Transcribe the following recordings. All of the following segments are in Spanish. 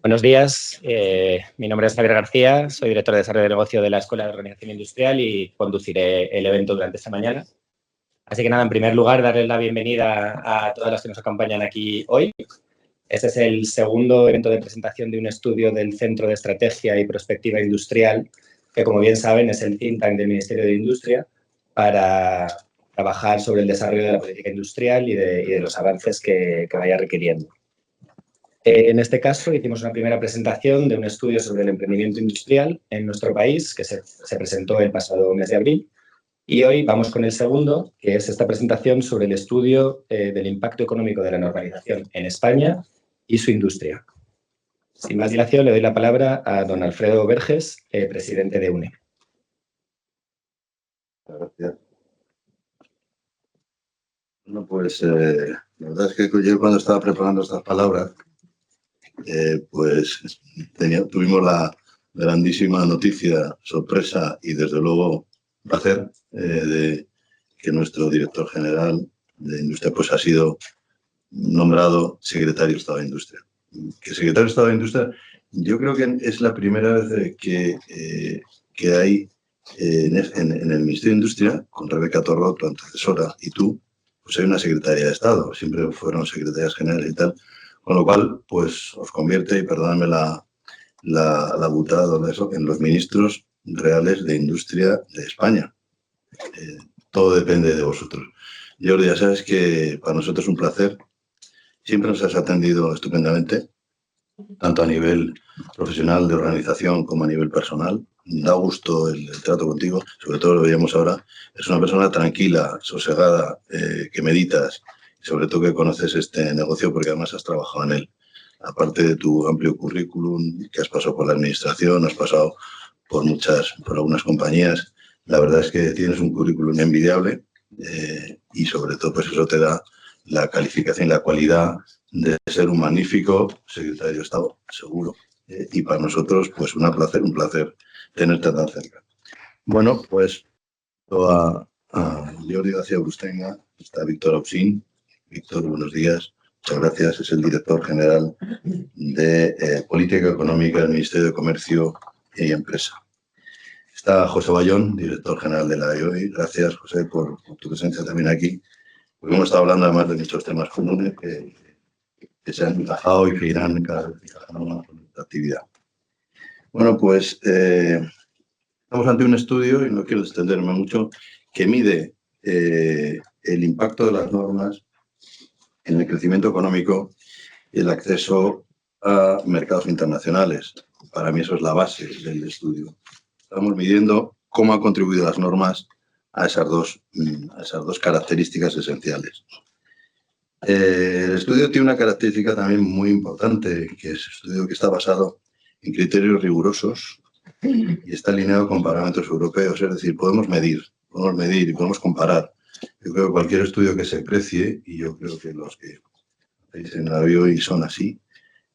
Buenos días, mi nombre es Javier García, soy director de Desarrollo de Negocio de la Escuela de Organización Industrial y conduciré el evento durante esta mañana. Así que nada, en primer lugar, darles la bienvenida a todas las que nos acompañan aquí hoy. Este es el segundo evento de presentación de un estudio del Centro de Estrategia y Prospectiva Industrial, que como bien saben es el think tank del Ministerio de Industria, para trabajar sobre el desarrollo de la política industrial y de los avances que vaya requiriendo. En este caso, hicimos una primera presentación de un estudio sobre el emprendimiento industrial en nuestro país, que se presentó el pasado mes de abril. Y hoy vamos con el segundo, que es esta presentación sobre el estudio del impacto económico de la normalización en España y su industria. Sin más dilación, le doy la palabra a don Alfredo Verges, presidente de UNE. Gracias. Bueno, pues la verdad es que yo cuando estaba preparando estas palabras, pues tuvimos la grandísima noticia, sorpresa y desde luego placer de que nuestro director general de Industria pues ha sido nombrado secretario de Estado de Industria. Que secretario de Estado de Industria, yo creo que es la primera vez que hay en el Ministerio de Industria, con Rebeca Torró, tu antecesora, y tú, pues hay una secretaria de Estado. Siempre fueron secretarias generales y tal. Con lo cual, pues os convierte, y perdóname la butada de eso, en los ministros reales de Industria de España. Todo depende de vosotros. Jordi, ya sabes que para nosotros es un placer. Siempre nos has atendido estupendamente, tanto a nivel profesional de organización como a nivel personal. Da gusto el trato contigo, sobre todo lo veíamos ahora. Es una persona tranquila, sosegada, que meditas, y sobre todo que conoces este negocio porque además has trabajado en él. Aparte de tu amplio currículum, que has pasado por la administración, has pasado por algunas compañías, la verdad es que tienes un currículum envidiable y sobre todo pues eso te da la calificación y la cualidad de ser un magnífico secretario de Estado, seguro. Y para nosotros, pues un placer tenerte tan cerca. Bueno, pues a Jordi García Brustenga, está Víctor Auxín. Víctor, buenos días. Muchas gracias. Es el director general de Política Económica del Ministerio de Comercio y Empresa. Está José Bayón, director general de la EOI. Gracias, José, por tu presencia también aquí. Porque hemos estado hablando además de muchos temas comunes que se han encajado y que irán cada vez encajando más con esta actividad. Bueno, pues estamos ante un estudio, y no quiero extenderme mucho, que mide el impacto de las normas en el crecimiento económico y el acceso a mercados internacionales. Para mí eso es la base del estudio. Estamos midiendo cómo han contribuido las normas a esas dos características esenciales. El estudio tiene una característica también muy importante, que es un estudio que está basado en criterios rigurosos y está alineado con parámetros europeos. Es decir, podemos medir y podemos comparar. Yo creo que cualquier estudio que se precie, y yo creo que los que hacéis en la BioI son así,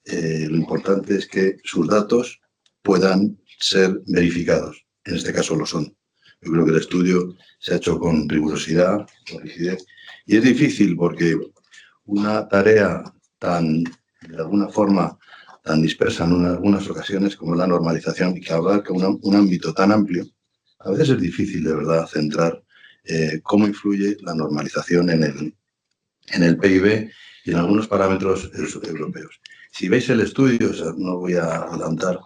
lo importante es que sus datos puedan ser verificados. En este caso lo son. Yo creo que el estudio se ha hecho con rigurosidad, con rigidez, y es difícil porque una tarea de alguna forma, tan dispersa en algunas ocasiones como la normalización y que abarca un ámbito tan amplio, a veces es difícil de verdad centrar cómo influye la normalización en el PIB y en algunos parámetros europeos. Si veis el estudio, o sea, no voy a adelantar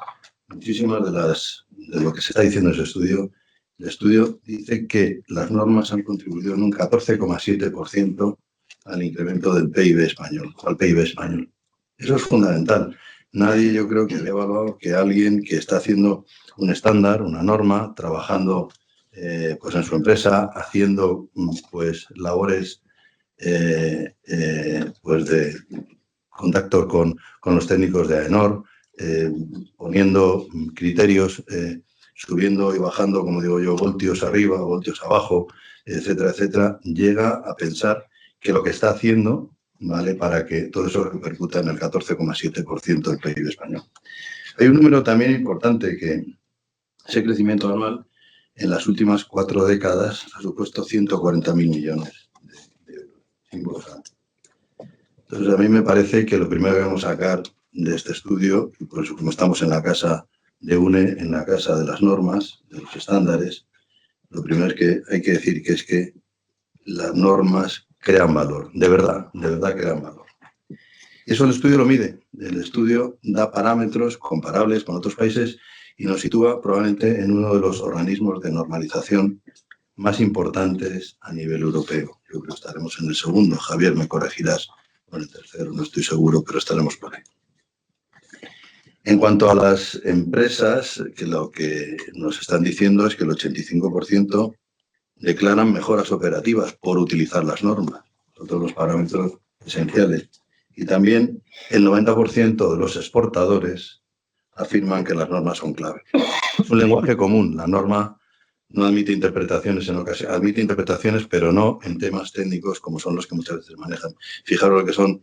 muchísimas de lo que se está diciendo en ese estudio. El estudio dice que las normas han contribuido en un 14,7% al incremento del PIB español, al PIB español. Eso es fundamental. Nadie, yo creo, que le ha evaluado que alguien que está haciendo un estándar, una norma, trabajando pues en su empresa, haciendo pues labores pues de contacto con los técnicos de AENOR, poniendo criterios, subiendo y bajando, como digo yo, voltios arriba, voltios abajo, etcétera, etcétera, llega a pensar que lo que está haciendo vale para que todo eso repercuta en el 14,7% del PIB español. Hay un número también importante, que ese crecimiento anual en las últimas 4 décadas ha supuesto 140.000 millones de euros. Importante. Entonces, a mí me parece que lo primero que debemos sacar de este estudio, y por eso como estamos en la casa de UNE, en la casa de las normas, de los estándares, lo primero que hay que decir que es que las normas crean valor, de verdad crean valor. Eso el estudio lo mide. El estudio da parámetros comparables con otros países y nos sitúa probablemente en uno de los organismos de normalización más importantes a nivel europeo. Yo creo que estaremos en el segundo. Javier, me corregirás con el tercero, no estoy seguro, pero estaremos por ahí. En cuanto a las empresas, que lo que nos están diciendo es que el 85% declaran mejoras operativas por utilizar las normas, todos los parámetros esenciales. Y también el 90% de los exportadores afirman que las normas son clave. Es un lenguaje común. La norma no admite interpretaciones en ocasiones, admite interpretaciones, pero no en temas técnicos como son los que muchas veces manejan. Fijaros lo que son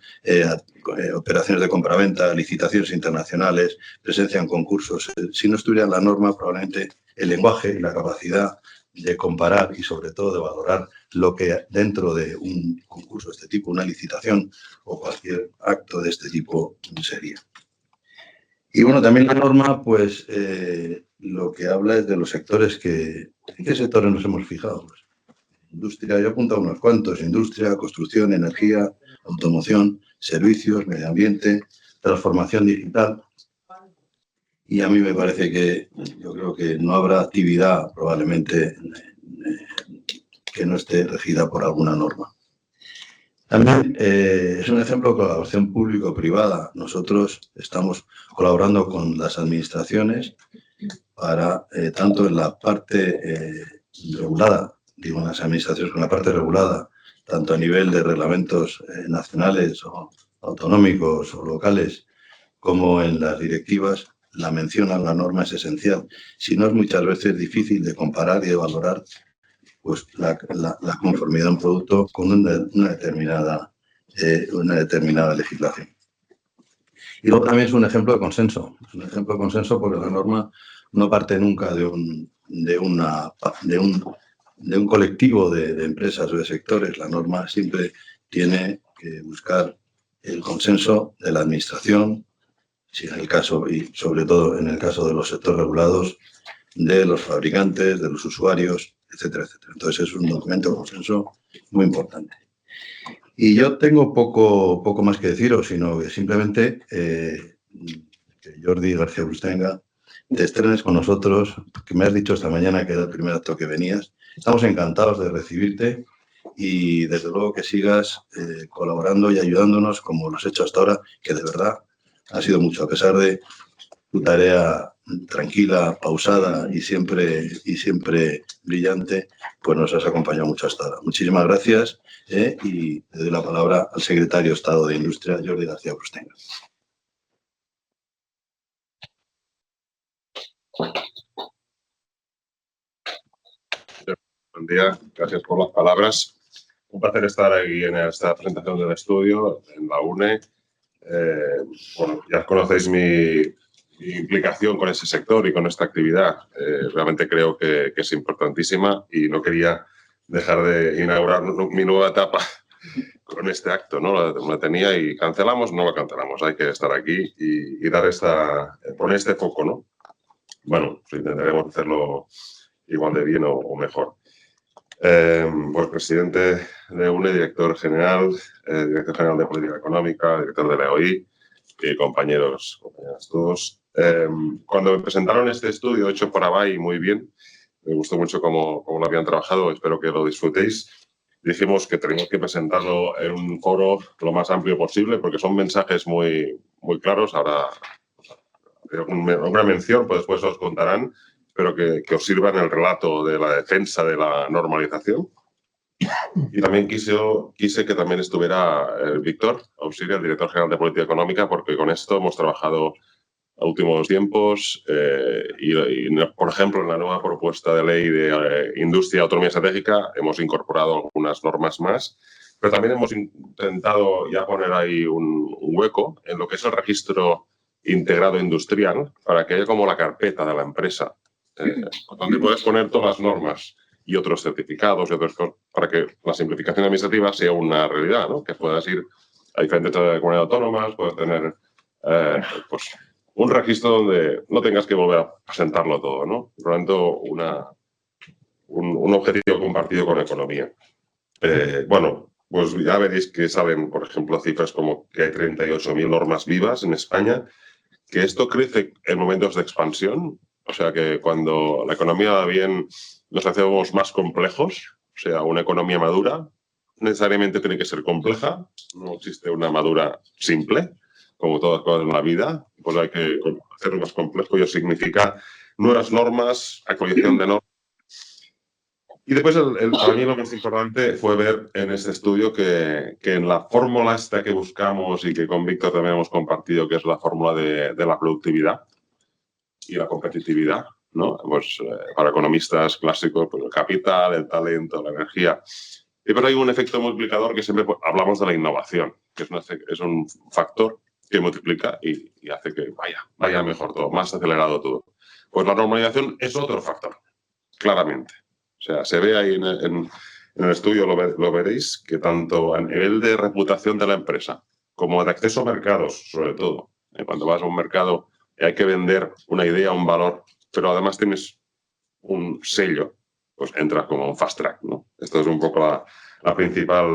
operaciones de compraventa, licitaciones internacionales, presencia en concursos. Si no estuviera la norma, probablemente el lenguaje y la capacidad de comparar y sobre todo de valorar lo que dentro de un concurso de este tipo, una licitación o cualquier acto de este tipo sería. Y bueno, también la norma, pues lo que habla es de los sectores que... ¿En qué sectores nos hemos fijado? Pues, industria, yo he apuntado unos cuantos: industria, construcción, energía, automoción, servicios, medio ambiente, transformación digital. Y a mí me parece que yo creo que no habrá actividad probablemente que no esté regida por alguna norma. También es un ejemplo de colaboración público-privada. Nosotros estamos colaborando con las administraciones para, tanto en la parte regulada, digo en las administraciones con la parte regulada, tanto a nivel de reglamentos nacionales o autonómicos o locales, como en las directivas, la mención a la norma es esencial. Si no, es muchas veces difícil de comparar y de valorar pues la conformidad de un producto con una determinada legislación. Y luego también es un ejemplo de consenso. Es un ejemplo de consenso porque la norma no parte nunca de un colectivo de empresas o de sectores. La norma siempre tiene que buscar el consenso de la administración, si en el caso, y sobre todo en el caso de los sectores regulados, de los fabricantes, de los usuarios, etcétera, etcétera. Entonces es un documento de consenso muy importante. Y yo tengo poco más que deciros, sino que simplemente que Jordi García Bustenga te estrenes con nosotros, que me has dicho esta mañana que era el primer acto que venías. Estamos encantados de recibirte y desde luego que sigas colaborando y ayudándonos como lo has hecho hasta ahora, que de verdad ha sido mucho, a pesar de tu tarea tranquila, pausada y siempre brillante, pues nos has acompañado mucho hasta ahora. Muchísimas gracias y le doy la palabra al secretario de Estado de Industria, Jordi García Bustenga. Buen día, gracias por las palabras. Un placer estar aquí en esta presentación del estudio en la UNE. Bueno, ya conocéis mi implicación con ese sector y con esta actividad. Realmente creo que es importantísima y no quería dejar de inaugurar mi nueva etapa con este acto, ¿no? La tenía y cancelamos, no la cancelamos. Hay que estar aquí y dar poner este foco, ¿no? Bueno, pues intentaremos hacerlo igual de bien o mejor. Pues presidente de UNE, director general de Política Económica, director de la EOI, y compañeras todos. Cuando me presentaron este estudio hecho por ABAI muy bien, me gustó mucho cómo lo habían trabajado, espero que lo disfrutéis. Dijimos que teníamos que presentarlo en un foro lo más amplio posible porque son mensajes muy claros. Ahora alguna mención, pues después os contarán, pero que os sirva en el relato de la defensa de la normalización. Y también quise que también estuviera Víctor Auxilia, el director general de Política Económica, porque con esto hemos trabajado a últimos tiempos por ejemplo, en la nueva propuesta de ley de Industria y Autonomía Estratégica hemos incorporado algunas normas más, pero también hemos intentado ya poner ahí un hueco en lo que es el registro integrado industrial para que haya como la carpeta de la empresa, donde puedes poner todas las normas y otros certificados y otras cosas para que la simplificación administrativa sea una realidad, ¿no? Que puedas ir a diferentes comunidades autónomas, puedes tener pues un registro donde no tengas que volver a presentarlo todo, ¿no? Por lo tanto, un objetivo compartido con economía. Bueno, pues ya veréis que salen, por ejemplo, cifras como que hay 38.000 normas vivas en España, que esto crece en momentos de expansión, o sea que cuando la economía va bien nos hacemos más complejos, o sea, una economía madura necesariamente tiene que ser compleja, no existe una madura simple, como todas las cosas en la vida, pues hay que hacerlo más complejo y eso significa nuevas normas, actualización de normas. Y después, para mí lo más importante fue ver en este estudio que en la fórmula esta que buscamos y que con Víctor también hemos compartido, que es la fórmula de la productividad y la competitividad, ¿no? Pues para economistas clásicos, pues el capital, el talento, la energía. Y pero hay un efecto multiplicador que siempre hablamos de la innovación, que es un factor que multiplica y hace que vaya mejor todo, más acelerado todo. Pues la normalización es otro factor, claramente. O sea, se ve ahí en el estudio, lo veréis, que tanto a nivel de reputación de la empresa como de acceso a mercados, sobre todo, cuando vas a un mercado hay que vender una idea, un valor, pero además tienes un sello, pues entras como un fast track, ¿no? Esto es un poco la principal,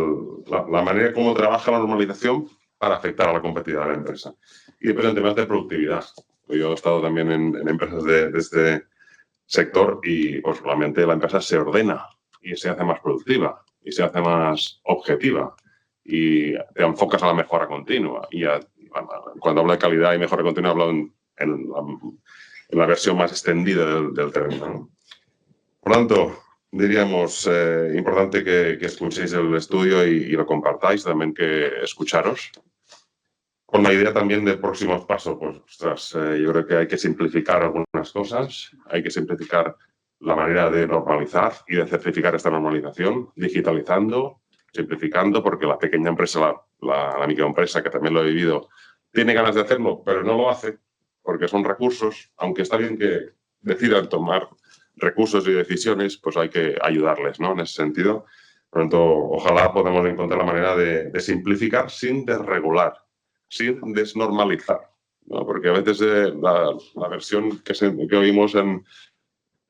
la manera como trabaja la normalización para afectar a la competitividad de la empresa. Y después en temas de productividad. Yo he estado también en empresas de este sector y pues realmente la empresa se ordena y se hace más productiva y se hace más objetiva y te enfocas a la mejora continua. Y cuando hablo de calidad y mejora continua hablo en la versión más extendida del término, ¿no? Por tanto, diríamos, importante que escuchéis el estudio y lo compartáis, también que escucharos. Con la idea también de próximos pasos, pues, ostras, yo creo que hay que simplificar algunas cosas, hay que simplificar la manera de normalizar y de certificar esta normalización, digitalizando, simplificando, porque la pequeña empresa, la microempresa, que también lo he vivido, tiene ganas de hacerlo, pero no lo hace, porque son recursos, aunque está bien que decidan tomar recursos y decisiones, pues hay que ayudarles, ¿no? En ese sentido. Por lo tanto, ojalá podamos encontrar la manera de simplificar sin desregular, sin desnormalizar, ¿no? Porque a veces la versión que oímos en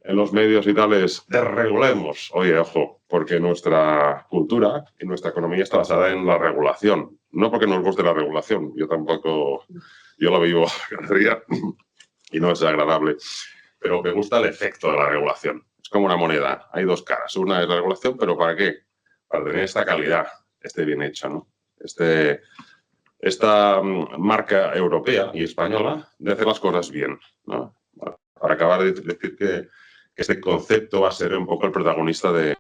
los medios y tal es desregulemos. Oye, ojo, porque nuestra cultura y nuestra economía está basada en la regulación. No porque nos guste la regulación, yo lo vivo cada día y no es agradable, pero me gusta el efecto de la regulación. Es como una moneda, hay dos caras. Una es la regulación, pero ¿para qué? Para tener esta calidad, bien hecho, ¿no? Esta marca europea y española de hacer las cosas bien, ¿no? Para acabar de decir que este concepto va a ser un poco el protagonista de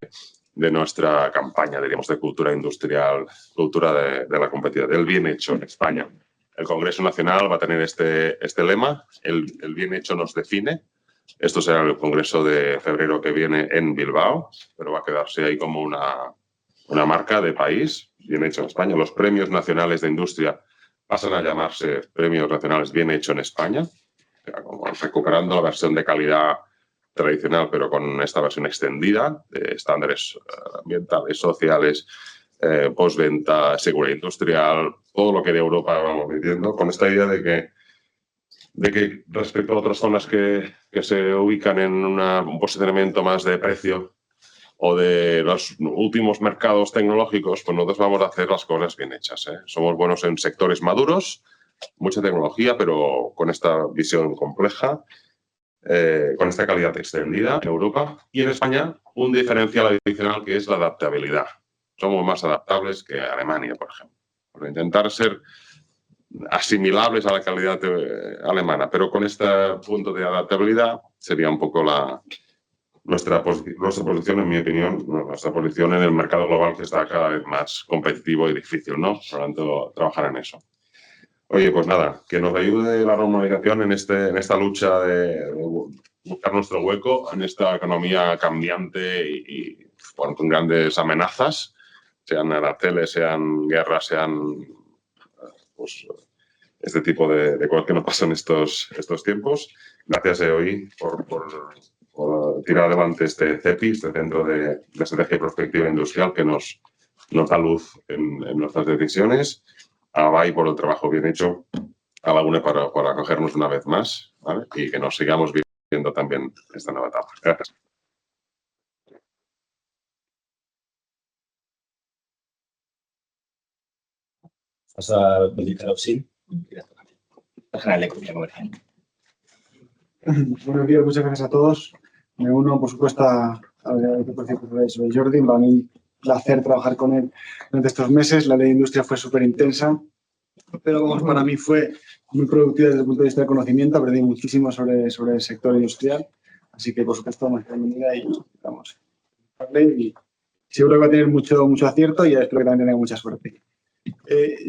nuestra campaña, diríamos, de cultura industrial, cultura de la competitividad, del bien hecho en España. El Congreso Nacional va a tener este lema, el bien hecho nos define. Esto será el Congreso de febrero que viene en Bilbao, pero va a quedarse ahí como una marca de país, bien hecho en España. Los premios nacionales de industria pasan a llamarse premios nacionales bien hecho en España, o sea, como recuperando la versión de calidad tradicional, pero con esta versión extendida de estándares ambientales, sociales, postventa, seguridad industrial, todo lo que de Europa vamos metiendo, con esta idea de que respecto a otras zonas que se ubican en un posicionamiento más de precio o de los últimos mercados tecnológicos, pues nosotros vamos a hacer las cosas bien hechas, ¿eh? Somos buenos en sectores maduros, mucha tecnología, pero con esta visión compleja, con esta calidad extendida en Europa. Y en España, un diferencial adicional que es la adaptabilidad. Somos más adaptables que Alemania, por ejemplo. Por intentar ser asimilables a la calidad alemana, pero con este punto de adaptabilidad sería un poco nuestra posición, en mi opinión, nuestra posición en el mercado global, que está cada vez más competitivo y difícil, ¿no? Por lo tanto, trabajar en eso. Oye, pues nada, que nos ayude la normalización en esta lucha de buscar nuestro hueco en esta economía cambiante y con grandes amenazas, sean aranceles, sean guerras, sean pues este tipo de cosas que nos pasan estos tiempos. Gracias, hoy por tirar adelante este CEPI, este Centro de Estrategia y Prospectiva Industrial, que nos da luz en nuestras decisiones. A BAI por el trabajo bien hecho a la UNE por acogernos una vez más, ¿vale? Y que nos sigamos viviendo también esta nueva etapa. Gracias. Paso a Belita Lopsin, director general de Economía Comercial. Buenos días, muchas gracias a todos. Me uno, por supuesto, a la que sobre Jordi. Para mí, placer trabajar con él durante estos meses. La ley de industria fue súper intensa, pero vamos, para mí fue muy productiva desde el punto de vista del conocimiento. Aprendí muchísimo sobre el sector industrial. Así que, por supuesto, más bienvenida y vamos. Y seguro que va a tener mucho acierto y espero que también tenga mucha suerte.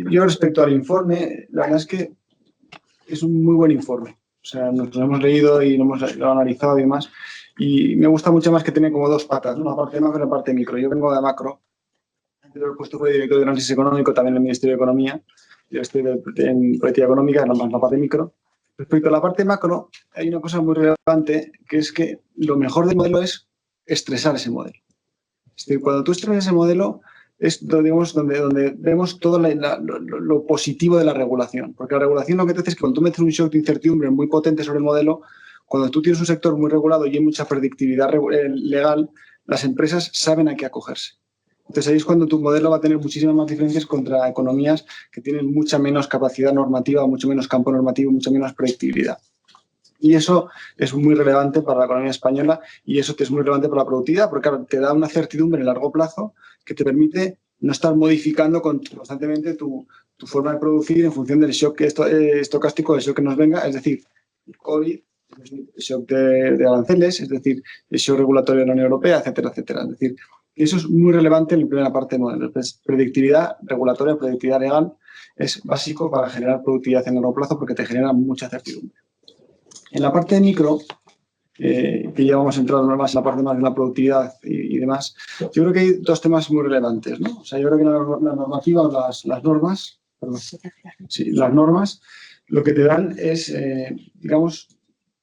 Yo, respecto al informe, la verdad es que es un muy buen informe. O sea, nos lo hemos leído y lo hemos analizado y demás. Y me gusta mucho más que tiene como dos patas, ¿no? Una parte de macro y una parte de micro. Yo vengo de macro. Antes del puesto fue director de análisis económico, también en el Ministerio de Economía. Yo estoy en política económica, la parte micro. Respecto a la parte macro, hay una cosa muy relevante, que es que lo mejor del modelo es estresar ese modelo. Es decir, cuando tú estresas ese modelo, es digamos, donde vemos todo lo positivo de la regulación. Porque la regulación lo que te hace es que cuando tú metes un shock de incertidumbre muy potente sobre el modelo, cuando tú tienes un sector muy regulado y hay mucha predictibilidad legal, las empresas saben a qué acogerse. Entonces ahí es cuando tu modelo va a tener muchísimas más diferencias contra economías que tienen mucha menos capacidad normativa, mucho menos campo normativo, mucha menos predictibilidad. Y eso es muy relevante para la economía española y eso es muy relevante para la productividad, porque claro, te da una certidumbre a largo plazo que te permite no estar modificando constantemente tu forma de producir en función del shock estocástico, del shock que nos venga, es decir, el COVID, el shock de aranceles, es decir, el shock regulatorio de la Unión Europea, etcétera, etcétera. Es decir, eso es muy relevante en la primera parte del modelo. Entonces, predictividad regulatoria, predictividad legal es básico para generar productividad en largo plazo porque te genera mucha certidumbre. En la parte de micro, que ya vamos a entrar más en la parte más de la productividad y demás, yo creo que hay dos temas muy relevantes, ¿no? O sea, yo creo que la normativa o las normas, perdón, sí, las normas, lo que te dan es, digamos,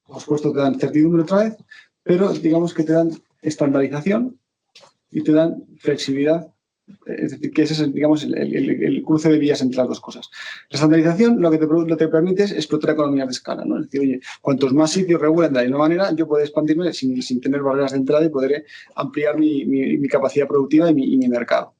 por supuesto te dan certidumbre otra vez, pero digamos que te dan estandarización y te dan flexibilidad. Es decir, que ese es, digamos, el cruce de vías entre las dos cosas. La estandarización lo que te permite es explotar economías de escala, ¿no? Es decir, oye, cuantos más sitios regulen de la misma manera, yo puedo expandirme sin tener barreras de entrada y poder ampliar mi capacidad productiva y mi mercado.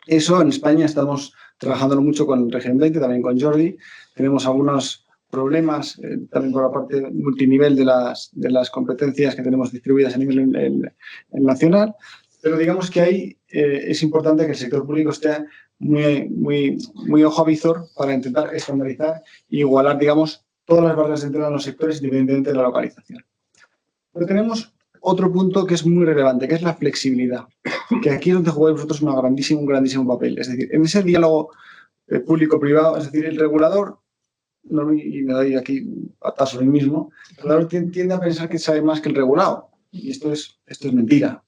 Eso en España estamos trabajándolo mucho con el régimen 20, también con Jordi. Tenemos algunos problemas también por la parte multinivel de las competencias que tenemos distribuidas a nivel nacional. Pero digamos que ahí es importante que el sector público esté muy ojo a visor para intentar estandarizar e igualar, digamos, todas las barreras de entrada en los sectores independientemente de la localización. Pero tenemos otro punto que es muy relevante, que es la flexibilidad, que aquí es donde jugáis vosotros un grandísimo papel. Es decir, en ese diálogo público-privado, es decir, el regulador, y me doy aquí patas sobre mí mismo, el regulador tiende a pensar que sabe más que el regulado. Y esto es mentira.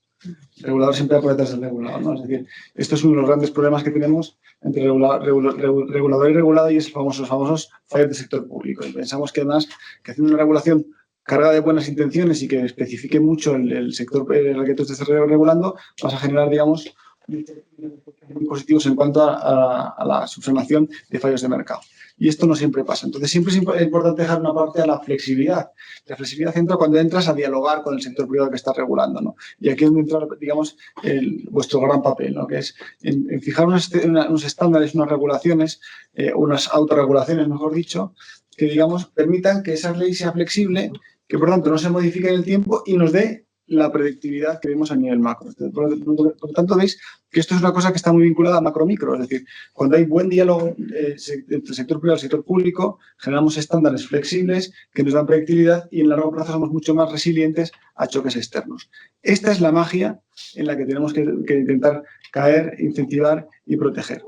El regulador siempre va por detrás del regulador, ¿no? Es decir, esto es uno de los grandes problemas que tenemos entre regulador y regulado y es los famosos fallos del sector público. Y pensamos que además que haciendo una regulación cargada de buenas intenciones y que especifique mucho el sector en el que tú estés regulando, vas a generar, digamos, muy positivos en cuanto a la subsanación de fallos de mercado. Y esto no siempre pasa. Entonces, siempre es importante dejar una parte a la flexibilidad. La flexibilidad entra cuando entras a dialogar con el sector privado que estás regulando, ¿no? Y aquí es donde entra, digamos, vuestro gran papel, ¿no? Que es en fijar unos estándares, unas regulaciones, unas autorregulaciones, mejor dicho, que, digamos, permitan que esa ley sea flexible, que, por tanto, no se modifique en el tiempo y nos dé la predictividad que vemos a nivel macro. Por lo tanto, veis que esto es una cosa que está muy vinculada a macro-micro, es decir, cuando hay buen diálogo entre el sector privado y el sector público, generamos estándares flexibles que nos dan predictibilidad y en largo plazo somos mucho más resilientes a choques externos. Esta es la magia en la que tenemos que intentar caer, incentivar y proteger.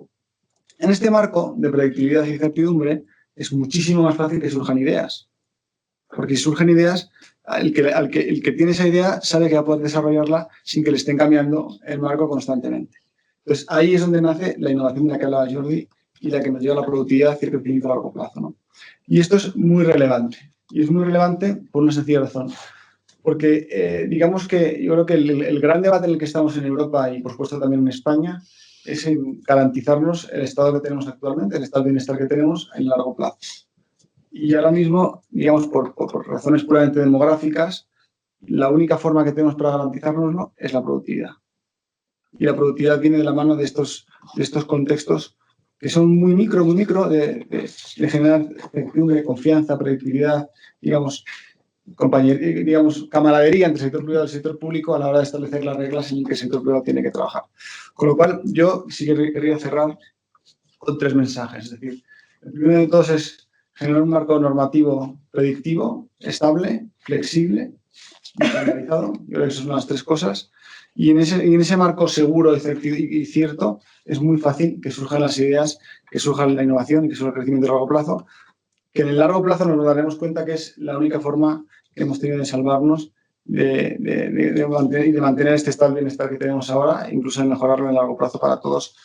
En este marco de predictibilidad y certidumbre es muchísimo más fácil que surjan ideas, porque si surgen ideas, el que tiene esa idea sabe que va a poder desarrollarla sin que le estén cambiando el marco constantemente. Entonces, ahí es donde nace la innovación de la que hablaba Jordi y la que nos lleva a la productividad y el crecimiento a largo plazo, ¿no? Y esto es muy relevante. Y es muy relevante por una sencilla razón. Porque, digamos que yo creo que el gran debate en el que estamos en Europa y, por supuesto, también en España es en garantizarnos el estado que tenemos actualmente, el estado de bienestar que tenemos en largo plazo. Y ahora mismo, digamos, por razones puramente demográficas, la única forma que tenemos para garantizárnoslo es la productividad. Y la productividad viene de la mano de estos contextos que son muy micro, de generar certidumbre, confianza, predictibilidad, digamos, camaradería entre el sector privado y el sector público a la hora de establecer las reglas en las que el sector privado tiene que trabajar. Con lo cual, yo sí que querría cerrar con 3 mensajes. Es decir, el primero de todos es generar un marco normativo predictivo, estable, flexible y estandarizado. Yo creo que esas son las 3 cosas. Y en ese marco seguro y cierto es muy fácil que surjan las ideas, que surja la innovación y que surja el crecimiento a largo plazo, que en el largo plazo nos daremos cuenta que es la única forma que hemos tenido de salvarnos de mantener este estado de bienestar que tenemos ahora, incluso de mejorarlo en el largo plazo para todos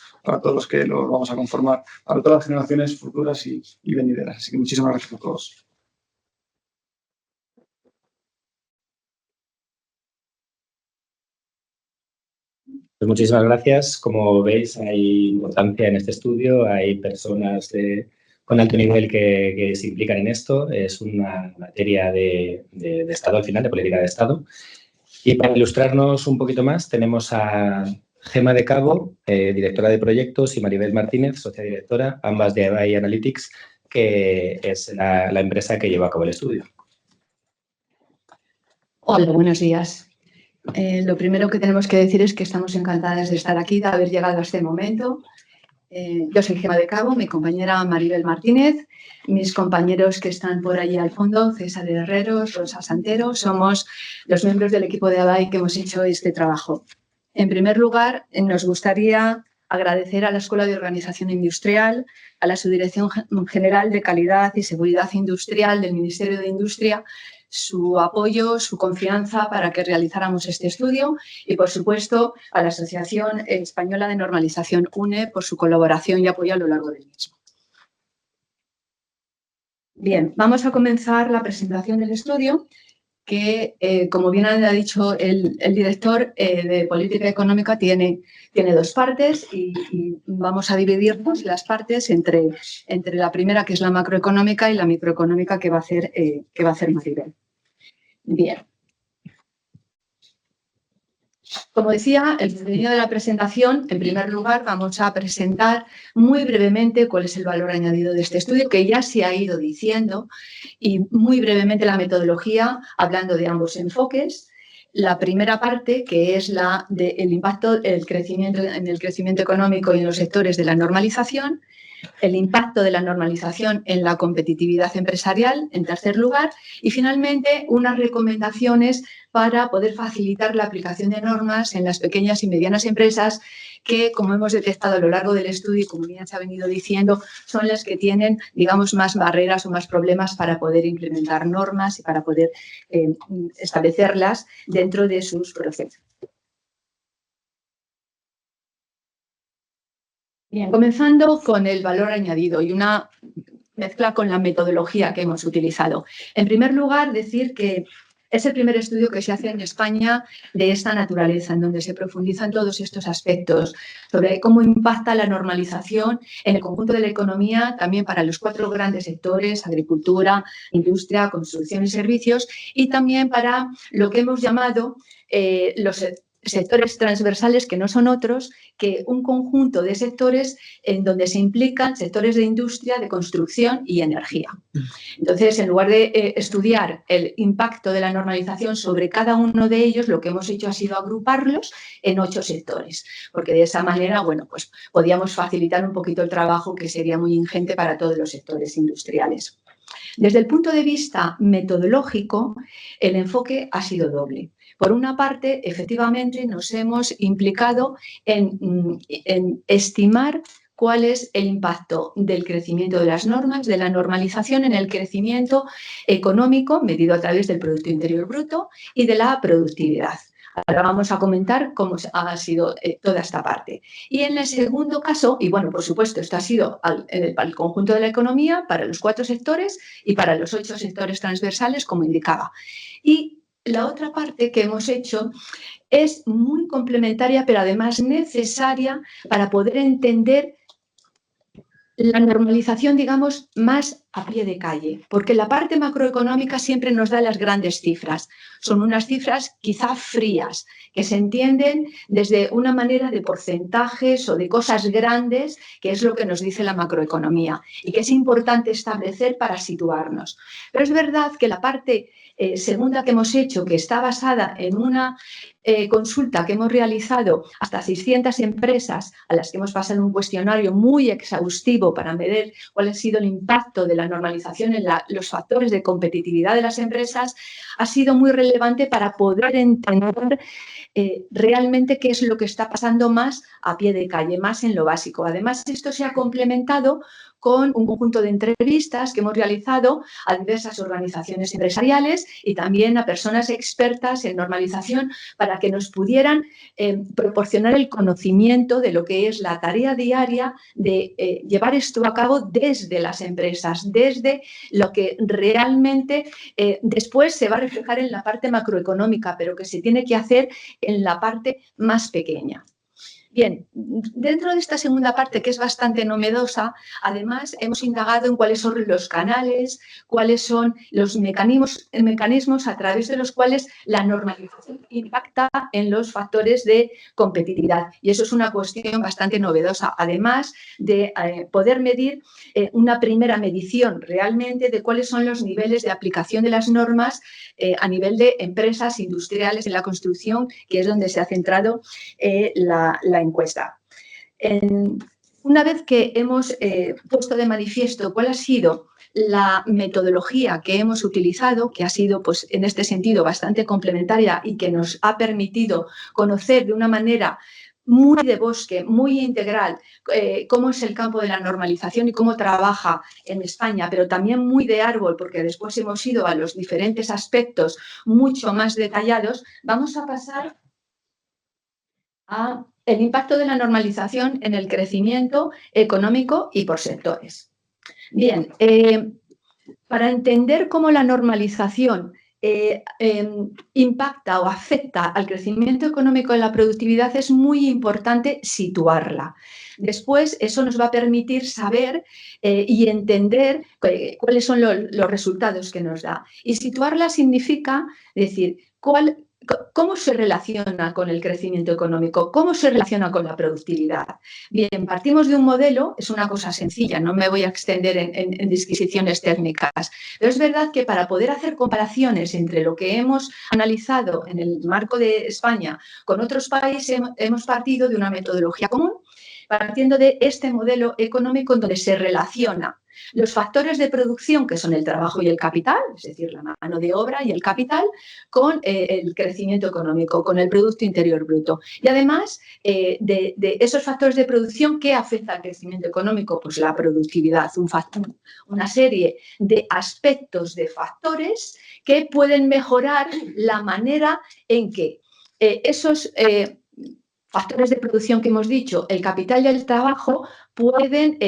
los que lo vamos a conformar, para todas las generaciones futuras y venideras. Así que muchísimas gracias a todos. Pues muchísimas gracias. Como veis, hay importancia en este estudio, hay personas con alto nivel que se implican en esto. Es una materia de Estado al final, de política de Estado. Y para ilustrarnos un poquito más, tenemos a Gemma de Cabo, directora de proyectos, y Maribel Martínez, socia directora, ambas de ABAI Analytics, que es la empresa que lleva a cabo el estudio. Hola, buenos días. Lo primero que tenemos que decir es que estamos encantadas de estar aquí, de haber llegado a este momento. Yo soy Gemma de Cabo, mi compañera Maribel Martínez, mis compañeros que están por allí al fondo, César Herreros, Rosa Santero, somos los miembros del equipo de ABAI que hemos hecho este trabajo. En primer lugar, nos gustaría agradecer a la Escuela de Organización Industrial, a la Subdirección General de Calidad y Seguridad Industrial del Ministerio de Industria, su apoyo, su confianza para que realizáramos este estudio y, por supuesto, a la Asociación Española de Normalización UNE por su colaboración y apoyo a lo largo del mismo. Bien, vamos a comenzar la presentación del estudio que, como bien ha dicho el director de Política Económica, tiene 2 partes y vamos a dividirnos las partes entre la primera, que es la macroeconómica, y la microeconómica, que va a hacer Maribel. Bien. Como decía, el contenido de la presentación, en primer lugar, vamos a presentar muy brevemente cuál es el valor añadido de este estudio, que ya se ha ido diciendo, y muy brevemente la metodología, hablando de ambos enfoques. La primera parte, que es la del impacto en el crecimiento económico y en los sectores de la normalización, el impacto de la normalización en la competitividad empresarial, en tercer lugar, y finalmente unas recomendaciones para poder facilitar la aplicación de normas en las pequeñas y medianas empresas que, como hemos detectado a lo largo del estudio y como bien se ha venido diciendo, son las que tienen, digamos, más barreras o más problemas para poder implementar normas y para poder establecerlas dentro de sus procesos. Bien, comenzando con el valor añadido y una mezcla con la metodología que hemos utilizado. En primer lugar, decir que es el primer estudio que se hace en España de esta naturaleza, en donde se profundizan todos estos aspectos sobre cómo impacta la normalización en el conjunto de la economía, también para los 4 grandes sectores, agricultura, industria, construcción y servicios, y también para lo que hemos llamado los sectores transversales, que no son otros que un conjunto de sectores en donde se implican sectores de industria, de construcción y energía. Entonces, en lugar de estudiar el impacto de la normalización sobre cada uno de ellos, lo que hemos hecho ha sido agruparlos en 8 sectores, porque de esa manera, bueno, pues podíamos facilitar un poquito el trabajo, que sería muy ingente para todos los sectores industriales. Desde el punto de vista metodológico, el enfoque ha sido doble. Por una parte, efectivamente, nos hemos implicado en estimar cuál es el impacto del crecimiento de las normas, de la normalización en el crecimiento económico medido a través del Producto Interior Bruto y de la productividad. Ahora vamos a comentar cómo ha sido toda esta parte. Y en el segundo caso, y bueno, por supuesto, esto ha sido para el conjunto de la economía, para los 4 sectores y para los 8 sectores transversales, como indicaba. Y la otra parte que hemos hecho es muy complementaria, pero además necesaria para poder entender la normalización, digamos, más a pie de calle, porque la parte macroeconómica siempre nos da las grandes cifras. Son unas cifras quizá frías, que se entienden desde una manera de porcentajes o de cosas grandes, que es lo que nos dice la macroeconomía y que es importante establecer para situarnos. Pero es verdad que la parte segunda que hemos hecho, que está basada en una consulta que hemos realizado hasta 600 empresas a las que hemos pasado un cuestionario muy exhaustivo para medir cuál ha sido el impacto de la normalización en los factores de competitividad de las empresas, ha sido muy relevante para poder entender realmente qué es lo que está pasando más a pie de calle, más en lo básico. Además, esto se ha complementado con un conjunto de entrevistas que hemos realizado a diversas organizaciones empresariales y también a personas expertas en normalización para que nos pudieran proporcionar el conocimiento de lo que es la tarea diaria de llevar esto a cabo desde las empresas, desde lo que realmente después se va a reflejar en la parte macroeconómica, pero que se tiene que hacer en la parte más pequeña. Bien, dentro de esta segunda parte, que es bastante novedosa, además hemos indagado en cuáles son los canales, cuáles son los mecanismos a través de los cuales la normalización impacta en los factores de competitividad. Y eso es una cuestión bastante novedosa, además de poder medir una primera medición realmente de cuáles son los niveles de aplicación de las normas a nivel de empresas industriales en la construcción, que es donde se ha centrado la encuesta. Una vez que hemos puesto de manifiesto cuál ha sido la metodología que hemos utilizado, que ha sido pues, en este sentido bastante complementaria y que nos ha permitido conocer de una manera muy de bosque, muy integral, cómo es el campo de la normalización y cómo trabaja en España, pero también muy de árbol, porque después hemos ido a los diferentes aspectos mucho más detallados, vamos a pasar a el impacto de la normalización en el crecimiento económico y por sectores. Bien, para entender cómo la normalización impacta o afecta al crecimiento económico y la productividad es muy importante situarla. Después, eso nos va a permitir saber y entender cuáles son los resultados que nos da. Y situarla significa decir, ¿cómo se relaciona con el crecimiento económico? ¿Cómo se relaciona con la productividad? Bien, partimos de un modelo, es una cosa sencilla, no me voy a extender en disquisiciones técnicas, pero es verdad que para poder hacer comparaciones entre lo que hemos analizado en el marco de España con otros países, hemos partido de una metodología común, partiendo de este modelo económico en donde se relaciona los factores de producción, que son el trabajo y el capital, es decir, la mano de obra y el capital, con el crecimiento económico, con el Producto Interior Bruto. Y además de esos factores de producción, ¿qué afecta al crecimiento económico? Pues la productividad, una serie de aspectos de factores que pueden mejorar la manera en que esos factores de producción que hemos dicho, el capital y el trabajo, pueden,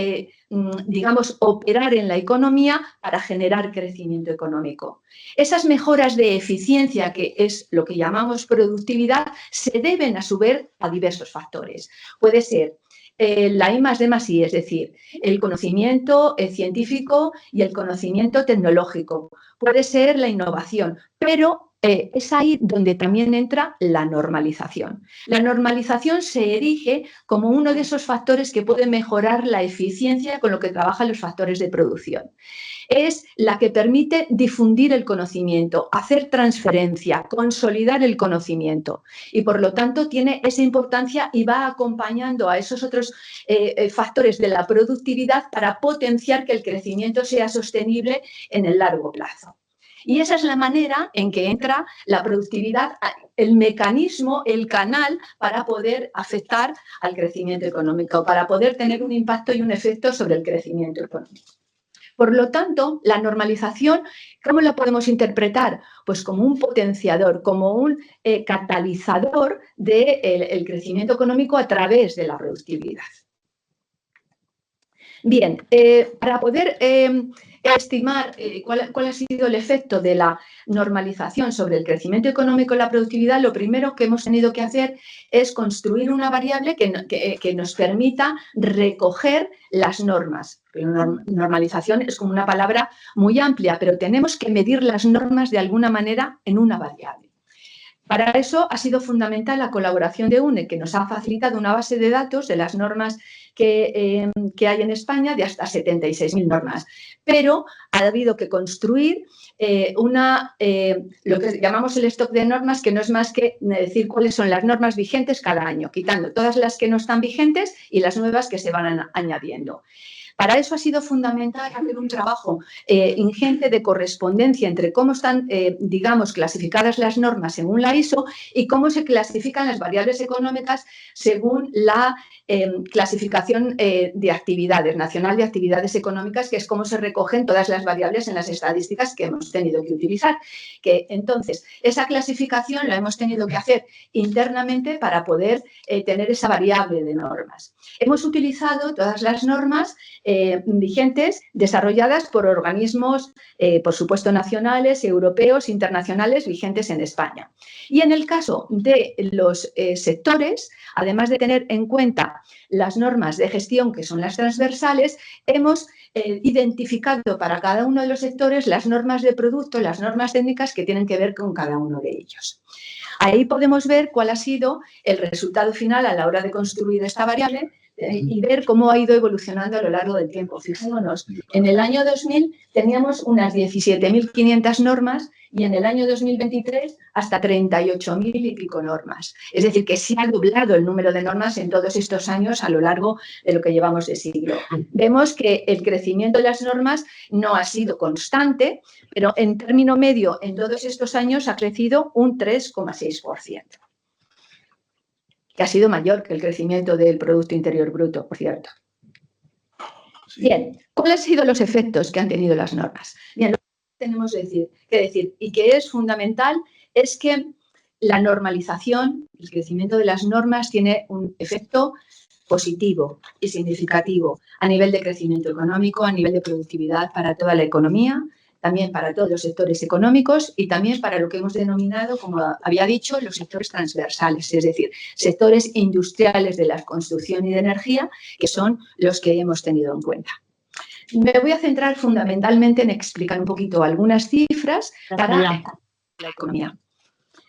digamos, operar en la economía para generar crecimiento económico. Esas mejoras de eficiencia, que es lo que llamamos productividad, se deben a su vez a diversos factores. Puede ser la I+D+I, es decir, el conocimiento científico y el conocimiento tecnológico. Puede ser la innovación, pero es ahí donde también entra la normalización. La normalización se erige como uno de esos factores que puede mejorar la eficiencia con lo que trabajan los factores de producción. Es la que permite difundir el conocimiento, hacer transferencia, consolidar el conocimiento y por lo tanto tiene esa importancia y va acompañando a esos otros factores de la productividad para potenciar que el crecimiento sea sostenible en el largo plazo. Y esa es la manera en que entra la productividad, el mecanismo, el canal para poder afectar al crecimiento económico, para poder tener un impacto y un efecto sobre el crecimiento económico. Por lo tanto, la normalización, ¿cómo la podemos interpretar? Pues como un potenciador, como un catalizador del crecimiento económico a través de la productividad. Bien, para poder estimar cuál ha sido el efecto de la normalización sobre el crecimiento económico y la productividad, lo primero que hemos tenido que hacer es construir una variable que nos permita recoger las normas. Normalización es como una palabra muy amplia, pero tenemos que medir las normas de alguna manera en una variable. Para eso ha sido fundamental la colaboración de UNE, que nos ha facilitado una base de datos de las normas que hay en España, de hasta 76.000 normas. Pero ha habido que construir lo que llamamos el stock de normas, que no es más que decir cuáles son las normas vigentes cada año, quitando todas las que no están vigentes y las nuevas que se van añadiendo. Para eso ha sido fundamental hacer un trabajo ingente de correspondencia entre cómo están, digamos, clasificadas las normas según la ISO y cómo se clasifican las variables económicas según la clasificación de actividades, nacional de actividades económicas, que es cómo se recogen todas las variables en las estadísticas que hemos tenido que utilizar. Que entonces, esa clasificación la hemos tenido que hacer internamente para poder tener esa variable de normas. Hemos utilizado todas las normas vigentes desarrolladas por organismos, por supuesto, nacionales, europeos, internacionales, vigentes en España. Y en el caso de los sectores, además de tener en cuenta las normas de gestión, que son las transversales, hemos identificado para cada uno de los sectores las normas de producto, las normas técnicas que tienen que ver con cada uno de ellos. Ahí podemos ver cuál ha sido el resultado final a la hora de construir esta variable y ver cómo ha ido evolucionando a lo largo del tiempo. Fijémonos, en el año 2000 teníamos unas 17.500 normas y en el año 2023 hasta 38.000 y pico normas. Es decir, que se ha doblado el número de normas en todos estos años a lo largo de lo que llevamos de siglo. Vemos que el crecimiento de las normas no ha sido constante, pero en término medio en todos estos años ha crecido un 3,6%. Que ha sido mayor que el crecimiento del Producto Interior Bruto, por cierto. Bien, ¿cuáles han sido los efectos que han tenido las normas? Bien, lo que tenemos que decir y que es fundamental es que la normalización, el crecimiento de las normas tiene un efecto positivo y significativo a nivel de crecimiento económico, a nivel de productividad para toda la economía, también para todos los sectores económicos y también para lo que hemos denominado, como había dicho, los sectores transversales, es decir, sectores industriales de la construcción y de energía, que son los que hemos tenido en cuenta. Me voy a centrar fundamentalmente en explicar un poquito algunas cifras para la economía.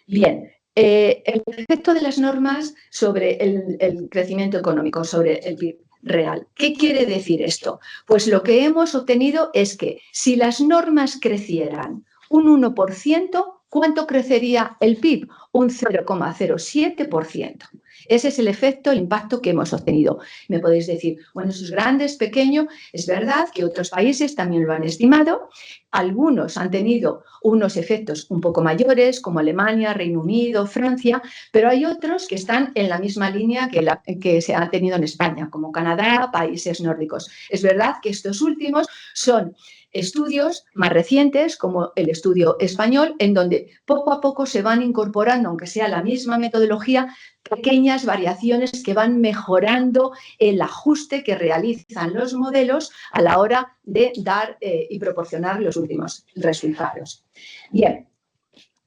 Bien, el efecto de las normas sobre el crecimiento económico, sobre el PIB real. ¿Qué quiere decir esto? Pues lo que hemos obtenido es que si las normas crecieran un 1%, ¿cuánto crecería el PIB? Un 0,07%. Ese es el efecto, el impacto que hemos obtenido. Me podéis decir, bueno, eso es grande, es pequeño. Es verdad que otros países también lo han estimado. Algunos han tenido unos efectos un poco mayores, como Alemania, Reino Unido, Francia, pero hay otros que están en la misma línea que se ha tenido en España, como Canadá, países nórdicos. Es verdad que estos últimos son estudios más recientes, como el estudio español, en donde poco a poco se van incorporando, aunque sea la misma metodología, pequeñas variaciones que van mejorando el ajuste que realizan los modelos a la hora de dar y proporcionar los últimos resultados. Bien,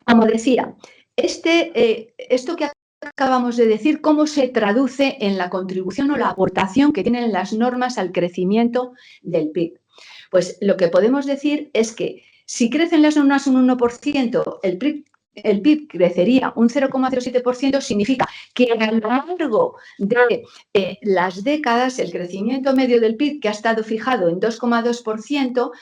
como decía, esto que acabamos de decir, ¿cómo se traduce en la contribución o la aportación que tienen las normas al crecimiento del PIB? Pues lo que podemos decir es que si crecen las normas un 1%, el PIB crecería un 0,07%, significa que a lo largo de las décadas el crecimiento medio del PIB, que ha estado fijado en 2,2%,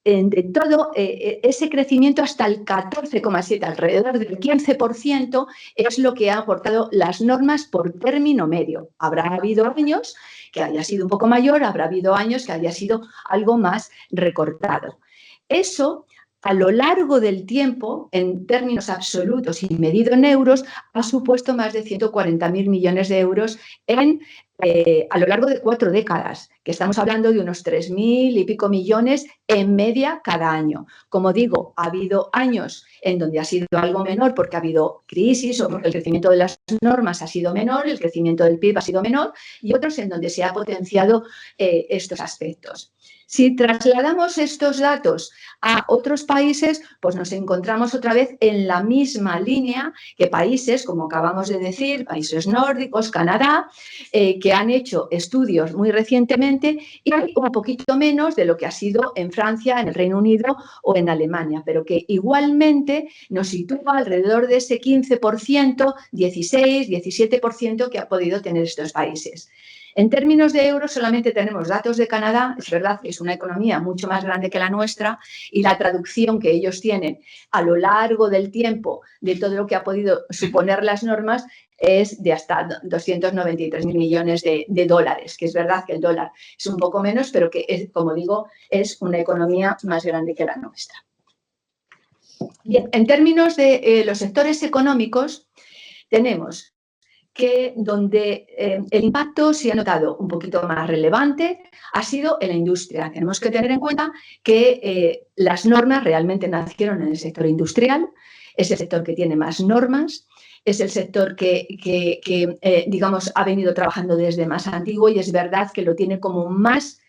de todo ese crecimiento hasta el 14,7%, alrededor del 15%, es lo que ha aportado las normas por término medio. Habrá habido años que haya sido un poco mayor, habrá habido años que haya sido algo más recortado. Eso, a lo largo del tiempo, en términos absolutos y medido en euros, ha supuesto más de 140.000 millones de euros en a lo largo de 4 décadas, que estamos hablando de unos 3.000 y pico millones en media cada año. Como digo, ha habido años en donde ha sido algo menor porque ha habido crisis o porque el crecimiento de las normas ha sido menor, el crecimiento del PIB ha sido menor, y otros en donde se ha potenciado estos aspectos. Si trasladamos estos datos a otros países, pues nos encontramos otra vez en la misma línea que países, como acabamos de decir, países nórdicos, Canadá, que han hecho estudios muy recientemente y un poquito menos de lo que ha sido en Francia, en el Reino Unido o en Alemania, pero que igualmente nos sitúa alrededor de ese 15%, 16, 17% que ha podido tener estos países. En términos de euros, solamente tenemos datos de Canadá. Es verdad que es una economía mucho más grande que la nuestra y la traducción que ellos tienen a lo largo del tiempo de todo lo que ha podido suponer las normas es de hasta 293.000 millones de dólares, que es verdad que el dólar es un poco menos, pero que, es, como digo, es una economía más grande que la nuestra. Bien, en términos de los sectores económicos, tenemos que donde el impacto se ha notado un poquito más relevante ha sido en la industria. Tenemos que tener en cuenta que las normas realmente nacieron en el sector industrial, es el sector que tiene más normas, es el sector que digamos, ha venido trabajando desde más antiguo y es verdad que lo tiene como más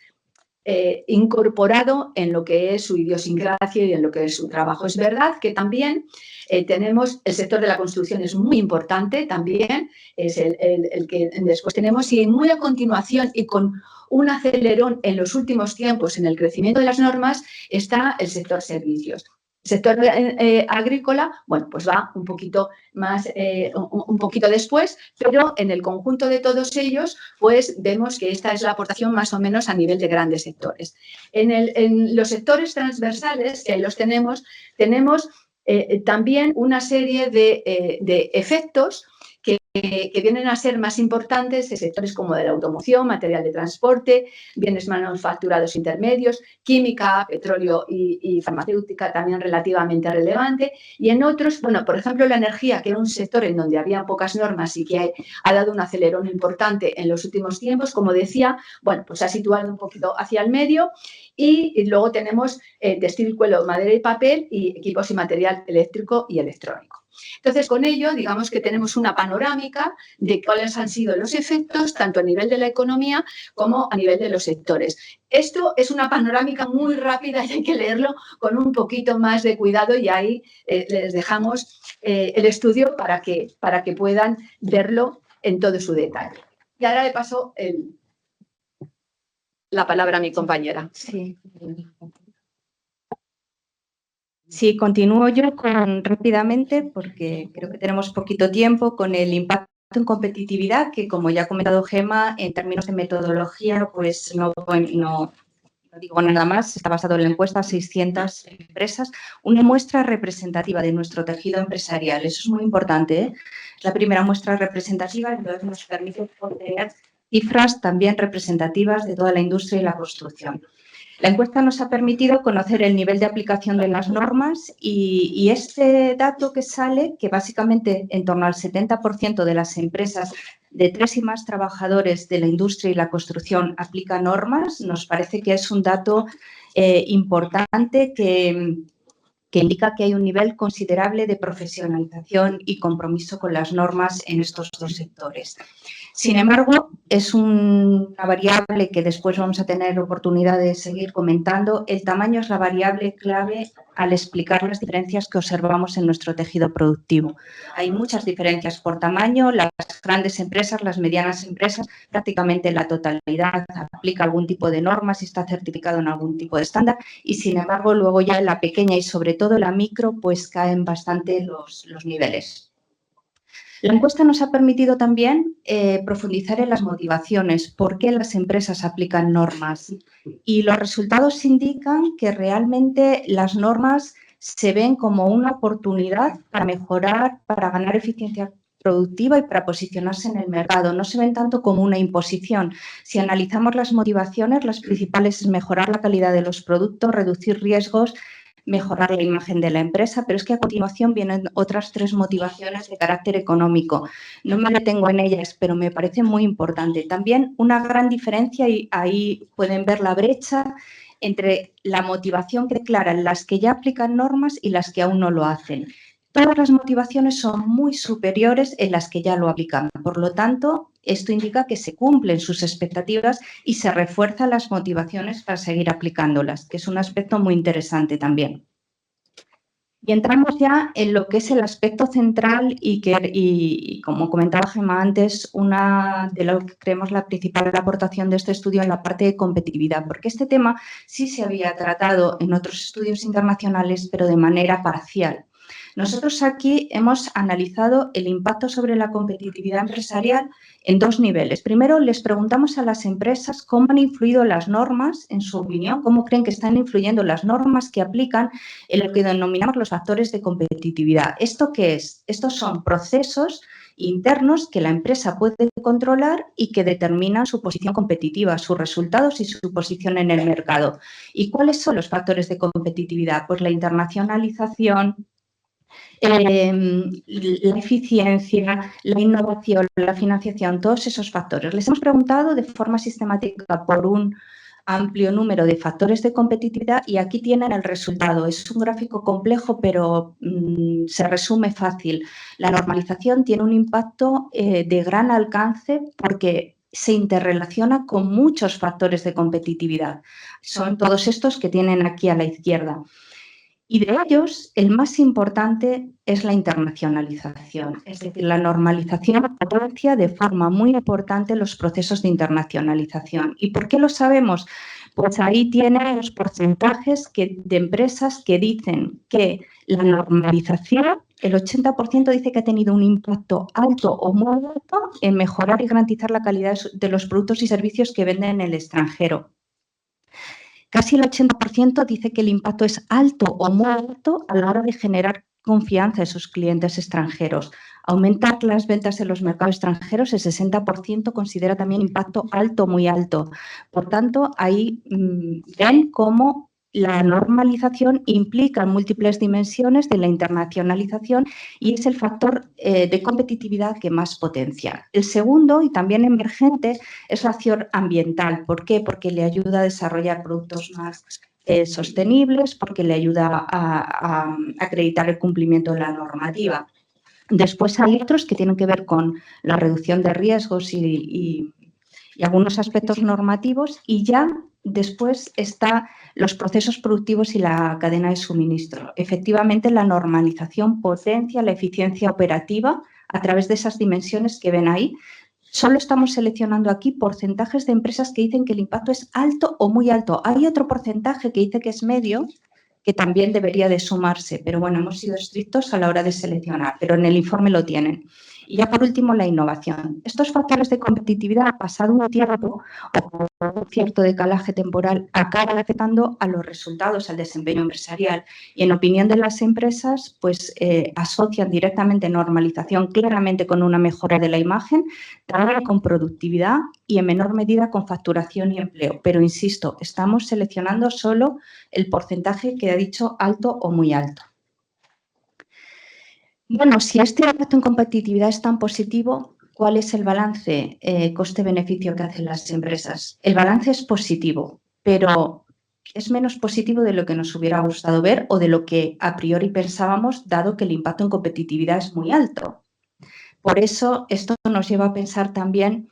incorporado en lo que es su idiosincrasia y en lo que es su trabajo. Es verdad que también tenemos el sector de la construcción, es muy importante también, es el que después tenemos, y muy a continuación y con un acelerón en los últimos tiempos en el crecimiento de las normas está el sector servicios. El sector agrícola, bueno, pues va un poquito más, un poquito después, pero en el conjunto de todos ellos, pues vemos que esta es la aportación más o menos a nivel de grandes sectores. En los sectores transversales, que ahí los tenemos también una serie de efectos que vienen a ser más importantes en sectores como de la automoción, material de transporte, bienes manufacturados intermedios, química, petróleo y farmacéutica también relativamente relevante, y en otros, bueno, por ejemplo, la energía, que era un sector en donde había pocas normas y que ha dado un acelerón importante en los últimos tiempos, como decía, bueno, pues se ha situado un poquito hacia el medio, y luego tenemos textil, cuero, madera y papel, y equipos y material eléctrico y electrónico. Entonces, con ello, digamos que tenemos una panorámica de cuáles han sido los efectos, tanto a nivel de la economía como a nivel de los sectores. Esto es una panorámica muy rápida y hay que leerlo con un poquito más de cuidado, y ahí les dejamos el estudio para que puedan verlo en todo su detalle. Y ahora le paso la palabra a mi compañera. Sí, continúo yo rápidamente, porque creo que tenemos poquito tiempo, con el impacto en competitividad, que, como ya ha comentado Gemma, en términos de metodología, pues no digo nada más, está basado en la encuesta a 600 empresas, una muestra representativa de nuestro tejido empresarial. Eso es muy importante, ¿eh? Es la primera muestra representativa, entonces nos permite obtener cifras también representativas de toda la industria y la construcción. La encuesta nos ha permitido conocer el nivel de aplicación de las normas, y este dato que sale, que básicamente en torno al 70% de las empresas de 3 y más trabajadores de la industria y la construcción aplican normas, nos parece que es un dato importante que indica que hay un nivel considerable de profesionalización y compromiso con las normas en estos dos sectores. Sin embargo, es una variable que después vamos a tener oportunidad de seguir comentando. El tamaño es la variable clave al explicar las diferencias que observamos en nuestro tejido productivo. Hay muchas diferencias por tamaño. Las grandes empresas, las medianas empresas, prácticamente la totalidad aplica algún tipo de normas y está certificado en algún tipo de estándar, y sin embargo luego ya la pequeña y sobre todo la micro, pues caen bastante los niveles. La encuesta nos ha permitido también profundizar en las motivaciones, por qué las empresas aplican normas, y los resultados indican que realmente las normas se ven como una oportunidad para mejorar, para ganar eficiencia productiva y para posicionarse en el mercado. No se ven tanto como una imposición. Si analizamos las motivaciones, las principales es mejorar la calidad de los productos, reducir riesgos, mejorar la imagen de la empresa, pero es que a continuación vienen otras 3 motivaciones de carácter económico. No me detengo en ellas, pero me parece muy importante. También una gran diferencia, y ahí pueden ver la brecha entre la motivación que declaran las que ya aplican normas y las que aún no lo hacen. Todas las motivaciones son muy superiores en las que ya lo aplican. Por lo tanto, esto indica que se cumplen sus expectativas y se refuerzan las motivaciones para seguir aplicándolas, que es un aspecto muy interesante también. Y entramos ya en lo que es el aspecto central y como comentaba Gemma antes, una de lo que creemos la principal aportación de este estudio en la parte de competitividad, porque este tema sí se había tratado en otros estudios internacionales, pero de manera parcial. Nosotros aquí hemos analizado el impacto sobre la competitividad empresarial en 2 niveles. Primero, les preguntamos a las empresas cómo han influido las normas, en su opinión, cómo creen que están influyendo las normas que aplican en lo que denominamos los factores de competitividad. ¿Esto qué es? Estos son procesos internos que la empresa puede controlar y que determinan su posición competitiva, sus resultados y su posición en el mercado. ¿Y cuáles son los factores de competitividad? Pues la internacionalización, la eficiencia, la innovación, la financiación, todos esos factores. Les hemos preguntado de forma sistemática por un amplio número de factores de competitividad y aquí tienen el resultado. Es un gráfico complejo, pero se resume fácil. La normalización tiene un impacto de gran alcance porque se interrelaciona con muchos factores de competitividad. Son todos estos que tienen aquí a la izquierda. Y de ellos, el más importante es la internacionalización, es decir, la normalización potencia de forma muy importante los procesos de internacionalización. ¿Y por qué lo sabemos? Pues ahí tienen los porcentajes de empresas que dicen que la normalización, el 80% dice que ha tenido un impacto alto o muy alto en mejorar y garantizar la calidad de los productos y servicios que venden en el extranjero. Casi el 80% dice que el impacto es alto o muy alto a la hora de generar confianza en sus clientes extranjeros. Aumentar las ventas en los mercados extranjeros, el 60% considera también impacto alto o muy alto. Por tanto, ahí ven cómo la normalización implica múltiples dimensiones de la internacionalización y es el factor de competitividad que más potencia. El segundo, y también emergente, es la acción ambiental. ¿Por qué? Porque le ayuda a desarrollar productos más sostenibles, porque le ayuda a acreditar el cumplimiento de la normativa. Después hay otros que tienen que ver con la reducción de riesgos y algunos aspectos normativos y ya después están los procesos productivos y la cadena de suministro. Efectivamente, la normalización potencia la eficiencia operativa a través de esas dimensiones que ven ahí. Solo estamos seleccionando aquí porcentajes de empresas que dicen que el impacto es alto o muy alto. Hay otro porcentaje que dice que es medio, que también debería de sumarse, pero bueno, hemos sido estrictos a la hora de seleccionar, pero en el informe lo tienen. Y ya por último, la innovación. Estos factores de competitividad, pasado un tiempo o con un cierto decalaje temporal, acaban afectando a los resultados, al desempeño empresarial. Y en opinión de las empresas, pues asocian directamente normalización claramente con una mejora de la imagen, también con productividad y en menor medida con facturación y empleo. Pero insisto, estamos seleccionando solo el porcentaje que ha dicho alto o muy alto. Bueno, si este impacto en competitividad es tan positivo, ¿cuál es el balance coste-beneficio que hacen las empresas? El balance es positivo, pero es menos positivo de lo que nos hubiera gustado ver o de lo que a priori pensábamos, dado que el impacto en competitividad es muy alto. Por eso, esto nos lleva a pensar también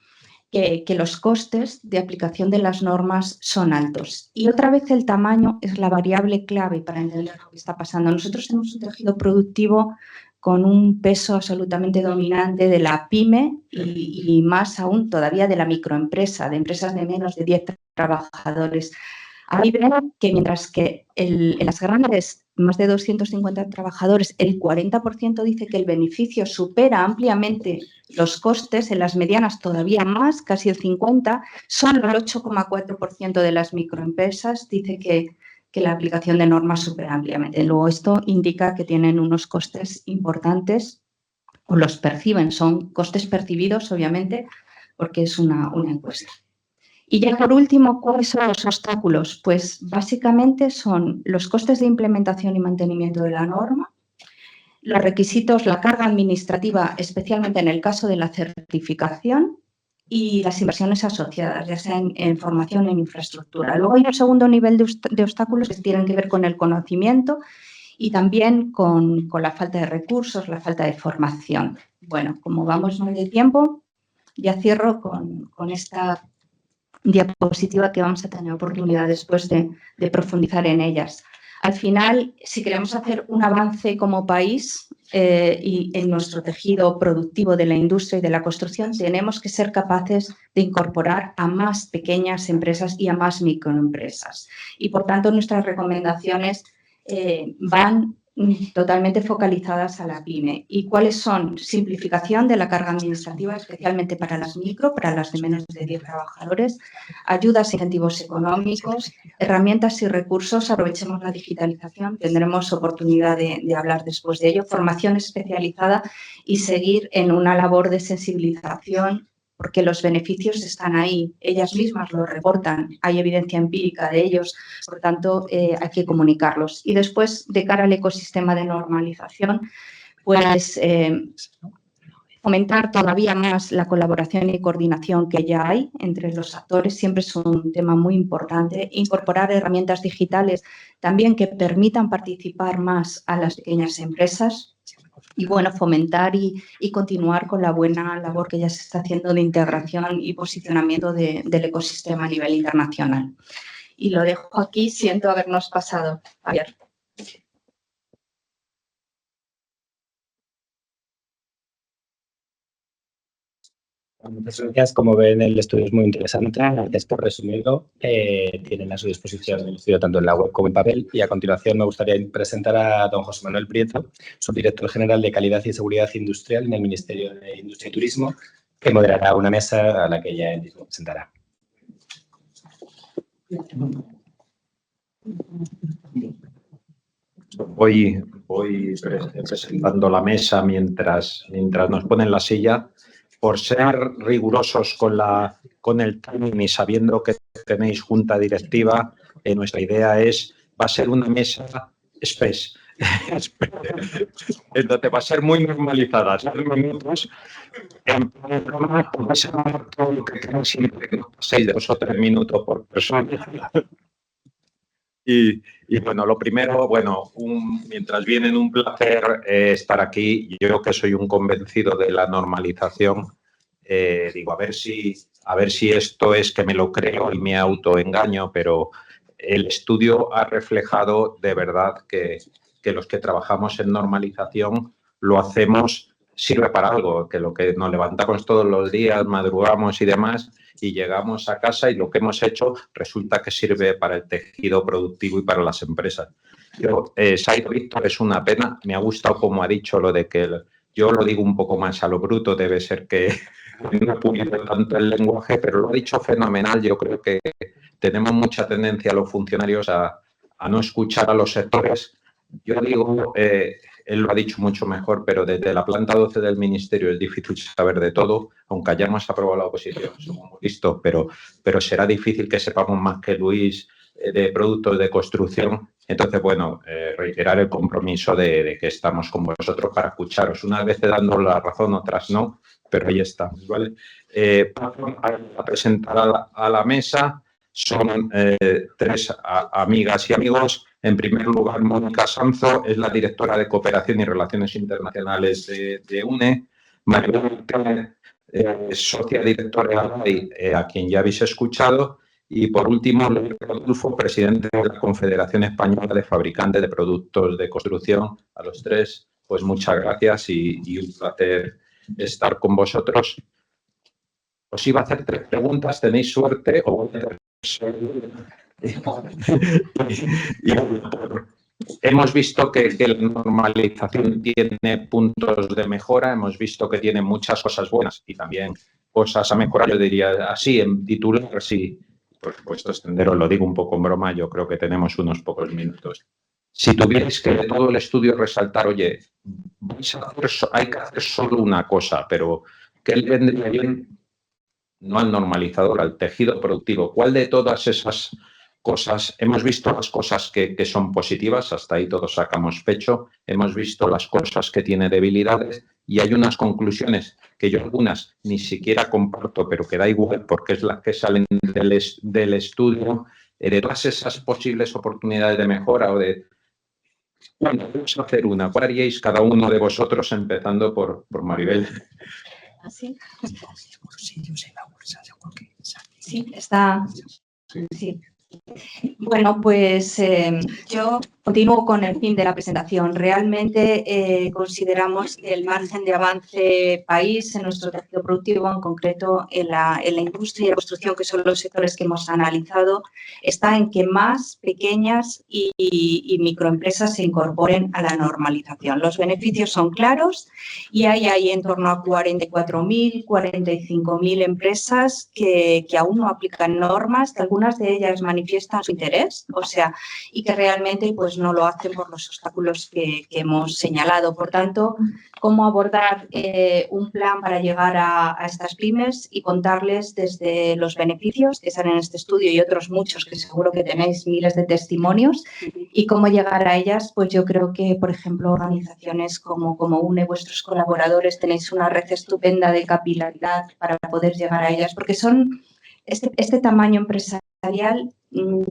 que los costes de aplicación de las normas son altos. Y otra vez el tamaño es la variable clave para entender lo que está pasando. Nosotros tenemos un tejido productivo con un peso absolutamente dominante de la pyme y más aún todavía de la microempresa, de empresas de menos de 10 trabajadores. Ahí ven que mientras que en las grandes, más de 250 trabajadores, el 40% dice que el beneficio supera ampliamente los costes, en las medianas todavía más, casi el 50%, solo el 8,4% de las microempresas dice que la aplicación de normas supera ampliamente. Luego, esto indica que tienen unos costes importantes o los perciben, son costes percibidos, obviamente, porque es una encuesta. Y ya por último, ¿cuáles son los obstáculos? Pues básicamente son los costes de implementación y mantenimiento de la norma, los requisitos, la carga administrativa, especialmente en el caso de la certificación, y las inversiones asociadas, ya sea en formación o en infraestructura. Luego hay un segundo nivel de obstáculos que tienen que ver con el conocimiento y también con la falta de recursos, la falta de formación. Bueno, como vamos mal de tiempo, ya cierro con esta diapositiva que vamos a tener oportunidad después de profundizar en ellas. Al final, si queremos hacer un avance como país y en nuestro tejido productivo de la industria y de la construcción, tenemos que ser capaces de incorporar a más pequeñas empresas y a más microempresas. Y, por tanto, nuestras recomendaciones van totalmente focalizadas a la PYME. ¿Y cuáles son? Simplificación de la carga administrativa, especialmente para las micro, para las de menos de 10 trabajadores, ayudas e incentivos económicos, herramientas y recursos, aprovechemos la digitalización, tendremos oportunidad de hablar después de ello, formación especializada y seguir en una labor de sensibilización porque los beneficios están ahí, ellas mismas lo reportan, hay evidencia empírica de ellos, por tanto hay que comunicarlos. Y después, de cara al ecosistema de normalización, pues fomentar todavía más la colaboración y coordinación que ya hay entre los actores, siempre es un tema muy importante, incorporar herramientas digitales también que permitan participar más a las pequeñas empresas, y bueno, fomentar y continuar con la buena labor que ya se está haciendo de integración y posicionamiento del ecosistema a nivel internacional. Y lo dejo aquí, siento habernos pasado. Javier. Muchas gracias. Como ven, el estudio es muy interesante. Gracias por resumirlo. Tienen a su disposición el estudio tanto en la web como en papel. Y a continuación me gustaría presentar a don José Manuel Prieto, subdirector general de Calidad y Seguridad Industrial en el Ministerio de Industria y Turismo, que moderará una mesa a la que ella él mismo presentará. Voy presentando la mesa mientras nos ponen la silla. Por ser rigurosos con el timing y sabiendo que tenéis junta directiva, nuestra idea va a ser una mesa express. Entonces va a ser muy normalizada. 6 minutos. En programa podéis hablar todo lo que queráis siempre que no paséis de 2 o 3 minutos por persona. Y bueno, lo primero, mientras vienen, un placer estar aquí. Yo que soy un convencido de la normalización, digo, a ver si esto es que me lo creo y me autoengaño, pero el estudio ha reflejado de verdad que los que trabajamos en normalización lo hacemos, sirve para algo, que lo que nos levantamos todos los días, madrugamos y demás, y llegamos a casa y lo que hemos hecho resulta que sirve para el tejido productivo y para las empresas. Se ha ido Víctor, es una pena, me ha gustado como ha dicho lo de que yo lo digo un poco más a lo bruto, debe ser que no he pulido tanto el lenguaje, pero lo ha dicho fenomenal. Yo creo que tenemos mucha tendencia los funcionarios a no escuchar a los sectores. Yo digo, él lo ha dicho mucho mejor, pero desde la planta 12 del Ministerio es difícil saber de todo, aunque hayamos aprobado la oposición, somos muy listos, pero será difícil que sepamos más que Luis de productos de construcción. Entonces, reiterar el compromiso de que estamos con vosotros para escucharos. Unas veces dando la razón, otras no, pero ahí estamos, ¿vale? Paso a presentar a la mesa. Son 3 amigas y amigos. En primer lugar, Mónica Sanzo es la directora de Cooperación y Relaciones Internacionales de UNE. María socia directora a quien ya habéis escuchado. Y, por último, Luis Rodolfo, presidente de la Confederación Española de Fabricantes de Productos de Construcción. A los 3, pues muchas gracias y un placer estar con vosotros. Os iba a hacer 3 preguntas, tenéis suerte. Hemos visto que la normalización tiene puntos de mejora, hemos visto que tiene muchas cosas buenas y también cosas a mejorar. Yo diría así, en titular, sí. Por supuesto, extenderos, lo digo un poco en broma, yo creo que tenemos unos pocos minutos. Si tuvierais que de todo el estudio resaltar, oye, hay que hacer solo una cosa, pero ¿qué le vendría bien? no al normalizador, al tejido productivo. ¿Cuál de todas esas cosas? Hemos visto las cosas que son positivas, hasta ahí todos sacamos pecho, hemos visto las cosas que tiene debilidades y hay unas conclusiones que yo algunas ni siquiera comparto, pero que da igual porque es las que salen del estudio, de todas esas posibles oportunidades de mejora o de... Bueno, vamos a hacer una. ¿Cuál haríais cada uno de vosotros, empezando por Maribel? ¿Así? Sí, está... Sí. Bueno, pues yo continúo con el fin de la presentación. Realmente consideramos que el margen de avance país en nuestro tejido productivo, en concreto en la industria y la construcción, que son los sectores que hemos analizado, está en que más pequeñas y microempresas se incorporen a la normalización. Los beneficios son claros y hay en torno a 44.000, 45.000 empresas que aún no aplican normas, que algunas de ellas manifiestan su interés, y que realmente pues no lo hacen por los obstáculos que hemos señalado. Por tanto, cómo abordar un plan para llegar a estas pymes y contarles desde los beneficios que salen en este estudio y otros muchos que seguro que tenéis miles de testimonios, y cómo llegar a ellas. Pues yo creo que, por ejemplo, organizaciones como UNE, vuestros colaboradores, tenéis una red estupenda de capilaridad para poder llegar a ellas, porque son este tamaño empresarial.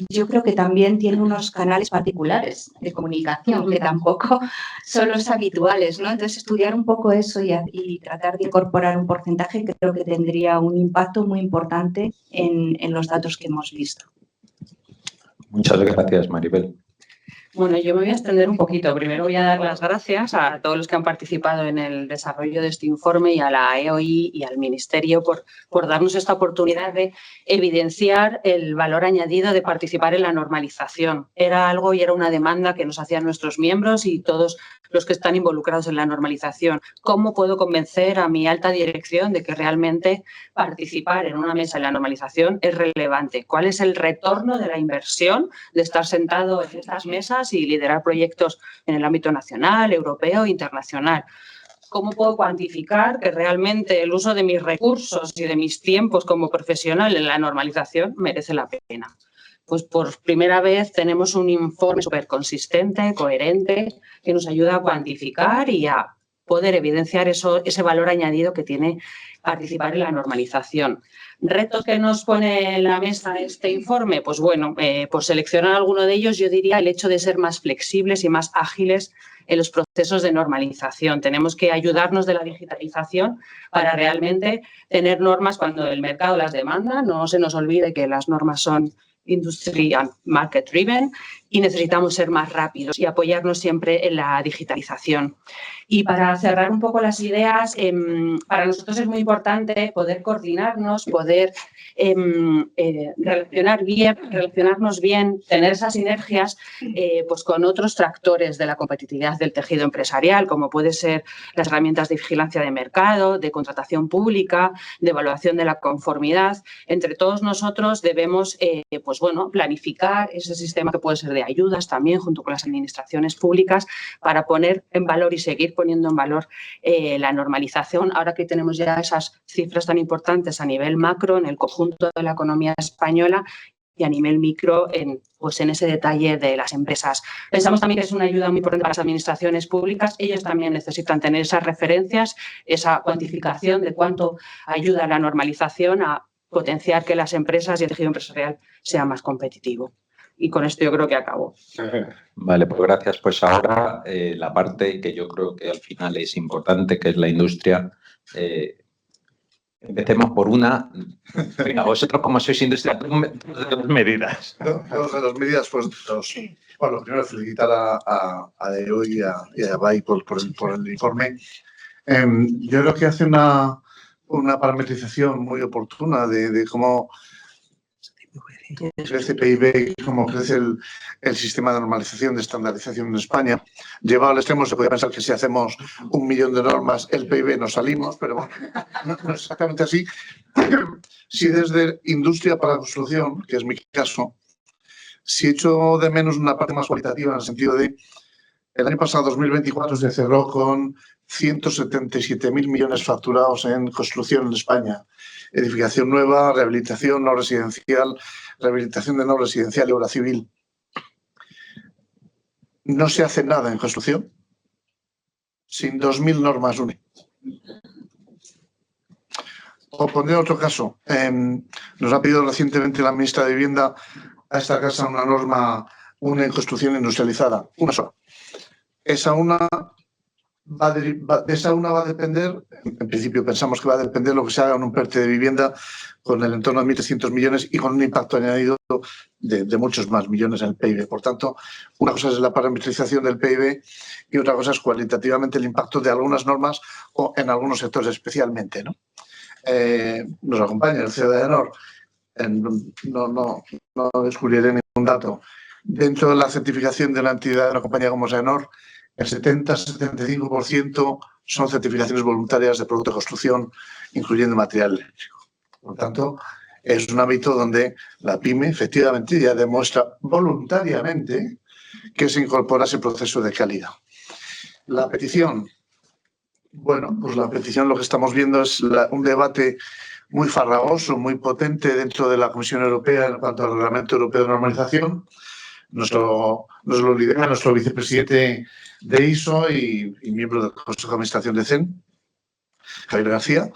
Yo creo que también tiene unos canales particulares de comunicación que tampoco son los habituales, ¿no? Entonces, estudiar un poco eso y tratar de incorporar un porcentaje, que creo que tendría un impacto muy importante en los datos que hemos visto. Muchas gracias, Maribel. Bueno, yo me voy a extender un poquito. Primero voy a dar las gracias a todos los que han participado en el desarrollo de este informe y a la EOI y al Ministerio por darnos esta oportunidad de evidenciar el valor añadido de participar en la normalización. Era algo y era una demanda que nos hacían nuestros miembros y todos los que están involucrados en la normalización. ¿Cómo puedo convencer a mi alta dirección de que realmente participar en una mesa en la normalización es relevante? ¿Cuál es el retorno de la inversión de estar sentado en estas mesas y liderar proyectos en el ámbito nacional, europeo e internacional? ¿Cómo puedo cuantificar que realmente el uso de mis recursos y de mis tiempos como profesional en la normalización merece la pena? Pues por primera vez tenemos un informe súper consistente, coherente, que nos ayuda a cuantificar y a poder evidenciar ese valor añadido que tiene participar en la normalización. ¿Retos que nos pone en la mesa este informe? Pues bueno, por seleccionar alguno de ellos, yo diría el hecho de ser más flexibles y más ágiles en los procesos de normalización. Tenemos que ayudarnos de la digitalización para realmente tener normas cuando el mercado las demanda. No se nos olvide que las normas son industry and market driven y necesitamos ser más rápidos y apoyarnos siempre en la digitalización. Y para cerrar un poco las ideas, para nosotros es muy importante poder coordinarnos, poder relacionarnos bien, tener esas sinergias pues con otros tractores de la competitividad del tejido empresarial, como puede ser las herramientas de vigilancia de mercado, de contratación pública, de evaluación de la conformidad. Entre todos nosotros debemos pues bueno, planificar ese sistema que puede ser de ayudas también junto con las administraciones públicas para poner en valor y seguir poniendo en valor la normalización, ahora que tenemos ya esas cifras tan importantes a nivel macro en el conjunto de la economía española y a nivel micro en ese detalle de las empresas. Pensamos también que es una ayuda muy importante para las administraciones públicas. Ellos también necesitan tener esas referencias, esa cuantificación de cuánto ayuda la normalización a potenciar que las empresas y el tejido empresarial sea más competitivo. Y con esto yo creo que acabo. Vale, pues gracias. Pues ahora la parte que yo creo que al final es importante, que es la industria. Empecemos por una. Venga, vosotros como sois industria, dos medidas. Dos de las medidas, pues dos. Bueno, primero felicitar a EOI y a BAI por el informe. Yo creo que hace una parametrización muy oportuna de cómo crece PIB y cómo crece el sistema de normalización, de estandarización en España. Llevado al extremo se podría pensar que si hacemos 1 millón de normas, el PIB nos salimos, pero bueno, no es exactamente así. Si desde industria para la construcción, que es mi caso, si echo de menos una parte más cualitativa en el sentido de el año pasado, 2024, se cerró con 177.000 millones facturados en construcción en España. edificación nueva, rehabilitación no residencial, rehabilitación de no residencial y obra civil. No se hace nada en construcción sin 2.000 normas UNE. O pondré otro caso. Nos ha pedido recientemente la ministra de Vivienda a esta casa una norma UNE en construcción industrializada, una sola. Esa una va a depender, en principio pensamos que va a depender lo que se haga en un PERTE de vivienda con el entorno de 1.300 millones y con un impacto añadido de muchos más millones en el PIB. Por tanto, una cosa es la parametrización del PIB y otra cosa es cualitativamente el impacto de algunas normas o en algunos sectores especialmente, ¿no? Nos acompaña el CEO de AENOR, no descubriré ningún dato. Dentro de la certificación de una entidad de una compañía como AENOR, el 70-75% son certificaciones voluntarias de producto de construcción, incluyendo material eléctrico. Por tanto, es un ámbito donde la PYME efectivamente ya demuestra voluntariamente que se incorpora a ese proceso de calidad. La petición. Bueno, pues la petición lo que estamos viendo es un debate muy farragoso, muy potente dentro de la Comisión Europea en cuanto al Reglamento Europeo de Normalización. Nos lo lidera nuestro vicepresidente de ISO y miembro del Consejo de Administración de CEN, Javier García.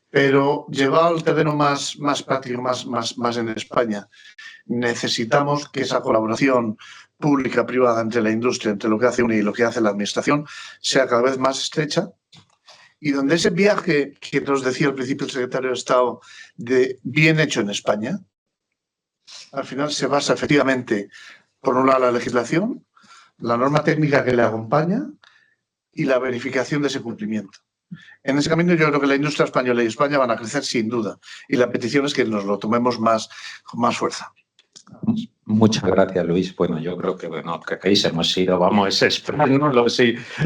Pero llevado al terreno más práctico, más en España, necesitamos que esa colaboración pública-privada entre la industria, entre lo que hace UNE y lo que hace la Administración, sea cada vez más estrecha y donde ese viaje que nos decía al principio el secretario de Estado de bien hecho en España, al final se basa efectivamente, por un lado, la legislación, la norma técnica que le acompaña y la verificación de ese cumplimiento. En ese camino yo creo que la industria española y España van a crecer sin duda y la petición es que nos lo tomemos con más fuerza. Muchas gracias, Luis. Bueno, yo creo que que hemos sido, vamos, expertos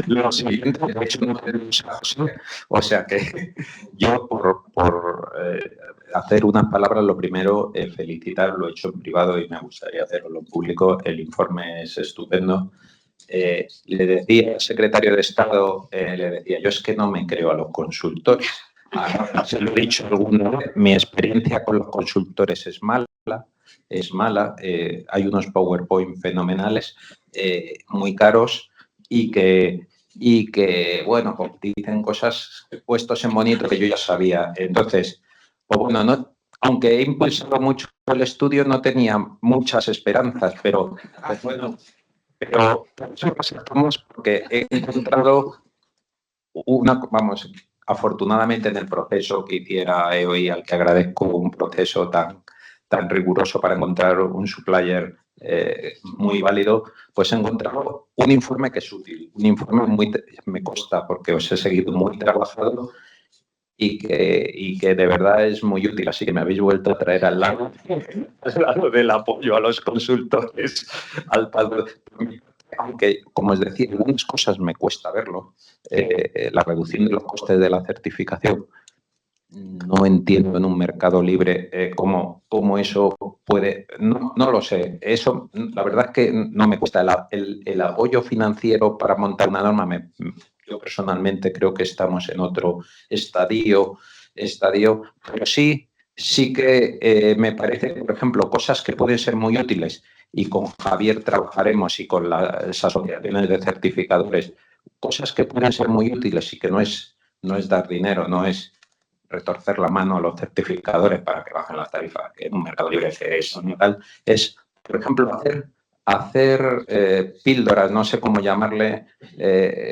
los siguientes. De hecho, no tenemos a José. O sea que yo, por hacer unas palabras, lo primero, felicitar, lo he hecho en privado y me gustaría hacerlo en público. El informe es estupendo. Le decía al secretario de Estado, yo es que no me creo a los consultores. Ahora, se lo he dicho alguna vez, mi experiencia con los consultores es mala. Hay unos PowerPoint fenomenales, muy caros y que bueno, pues dicen cosas puestos en bonito que yo ya sabía. Entonces, pues bueno, aunque he impulsado mucho el estudio, no tenía muchas esperanzas, pero bueno, pero eso resaltamos porque he encontrado afortunadamente en el proceso que hiciera EOI, al que agradezco un proceso tan riguroso para encontrar un supplier muy válido, pues he encontrado un informe que es útil, un informe me consta porque os he seguido muy trabajado y que de verdad es muy útil, así que me habéis vuelto a traer al lado del apoyo a los consultores, aunque, como os decía, algunas cosas me cuesta verlo, la reducción de los costes de la certificación. No entiendo en un mercado libre cómo eso puede... No lo sé. Eso, la verdad es que no me cuesta. El apoyo financiero para montar una norma, yo personalmente creo que estamos en otro estadio, pero sí que me parece que, por ejemplo, cosas que pueden ser muy útiles, y con Javier trabajaremos y con las asociaciones de certificadores, cosas que pueden ser muy útiles y que no es dar dinero, no es retorcer la mano a los certificadores para que bajen las tarifas, que en un mercado libre es, por ejemplo, hacer píldoras, no sé cómo llamarle,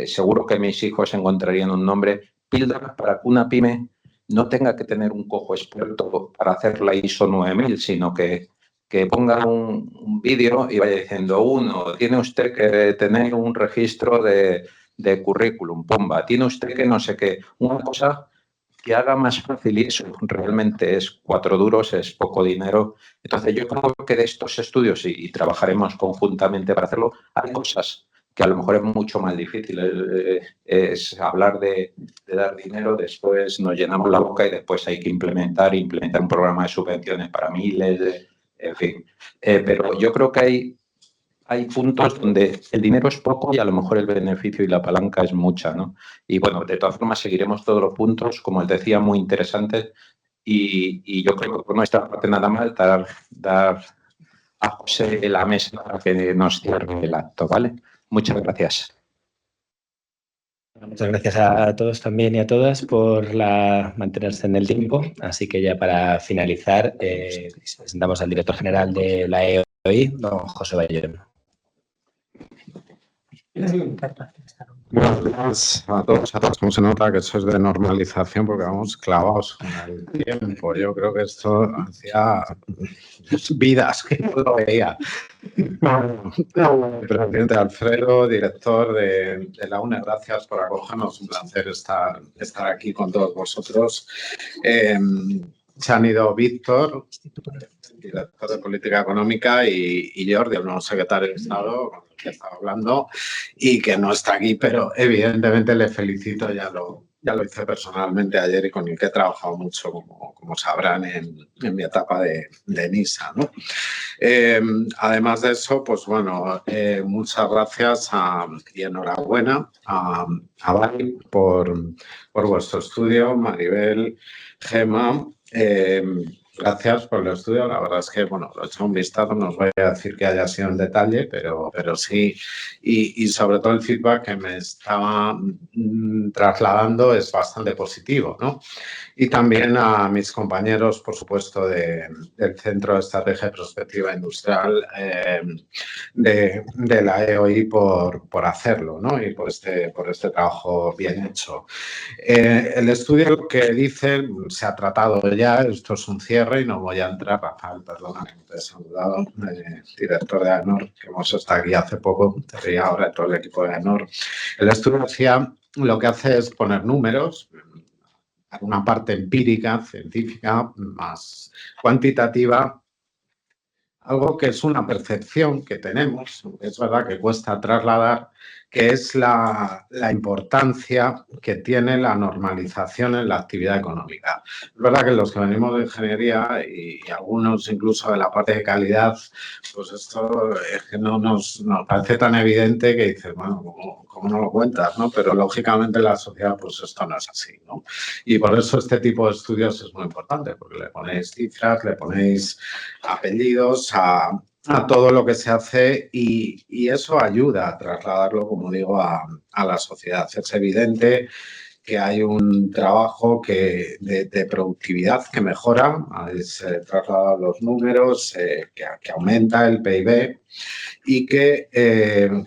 seguro que mis hijos encontrarían un nombre, píldoras para que una pyme no tenga que tener un cojo experto para hacer la ISO 9000, sino que ponga un vídeo y vaya diciendo, tiene usted que tener un registro de currículum, pumba, tiene usted que no sé qué, una cosa que haga más fácil, y eso realmente es 4 duros, es poco dinero. Entonces yo creo que de estos estudios, y trabajaremos conjuntamente para hacerlo, hay cosas que a lo mejor es mucho más difícil, es hablar de dar dinero, después nos llenamos la boca y después hay que implementar un programa de subvenciones para miles, en fin. Pero yo creo que hay hay puntos donde el dinero es poco y a lo mejor el beneficio y la palanca es mucha, ¿no? Y bueno, de todas formas seguiremos todos los puntos, como os decía, muy interesantes. Y yo creo que por nuestra parte nada más dar a José la mesa para que nos cierre el acto, ¿vale? Muchas gracias. Muchas gracias a todos también y a todas por mantenerse en el tiempo. Así que ya para finalizar, presentamos al director general de la EOI, don José Bayón. Buenos días a todos, a todas. Como se nota que eso es de normalización porque vamos clavados con el tiempo. Yo creo que esto hacía vidas que no lo veía. Presidente Alfredo, director de la UNE, gracias por acogernos. Un placer estar aquí con todos vosotros. Se han ido Víctor, director de Política Económica, y Jordi, el nuevo secretario de Estado, con el que estaba hablando, y que no está aquí, pero evidentemente le felicito, ya lo hice personalmente ayer y con el que he trabajado mucho, como sabrán, en mi etapa de NISA, ¿no? Además de eso, pues bueno, muchas gracias y enhorabuena a Bari por vuestro estudio, Maribel, Gemma. Gracias por el estudio. La verdad es que, bueno, lo he hecho un vistazo. No os voy a decir que haya sido en detalle, pero sí. Y sobre todo el feedback que me estaba trasladando es bastante positivo, ¿no? Y también a mis compañeros, por supuesto, del Centro de Estrategia y Prospectiva Industrial de la EOI por hacerlo, ¿no? Y por este trabajo bien hecho. El estudio que dice se ha tratado ya, esto es un cierre y no voy a entrar, Rafael, perdona que no te he saludado, director de AENOR, que hemos estado aquí hace poco, y ahora todo el equipo de AENOR. El estudio lo que hace es poner números, una parte empírica, científica, más cuantitativa, algo que es una percepción que tenemos, es verdad que cuesta trasladar, que es la importancia que tiene la normalización en la actividad económica. Es verdad que los que venimos de ingeniería y algunos incluso de la parte de calidad, pues esto es que no nos parece tan evidente que dices, bueno, ¿cómo no lo cuentas, ¿no? Pero lógicamente en la sociedad pues esto no es así, ¿no? Y por eso este tipo de estudios es muy importante, porque le ponéis cifras, le ponéis apellidos a todo lo que se hace y eso ayuda a trasladarlo, como digo, a la sociedad. Es evidente que hay un trabajo de productividad que mejora, se trasladan los números, que aumenta el PIB y que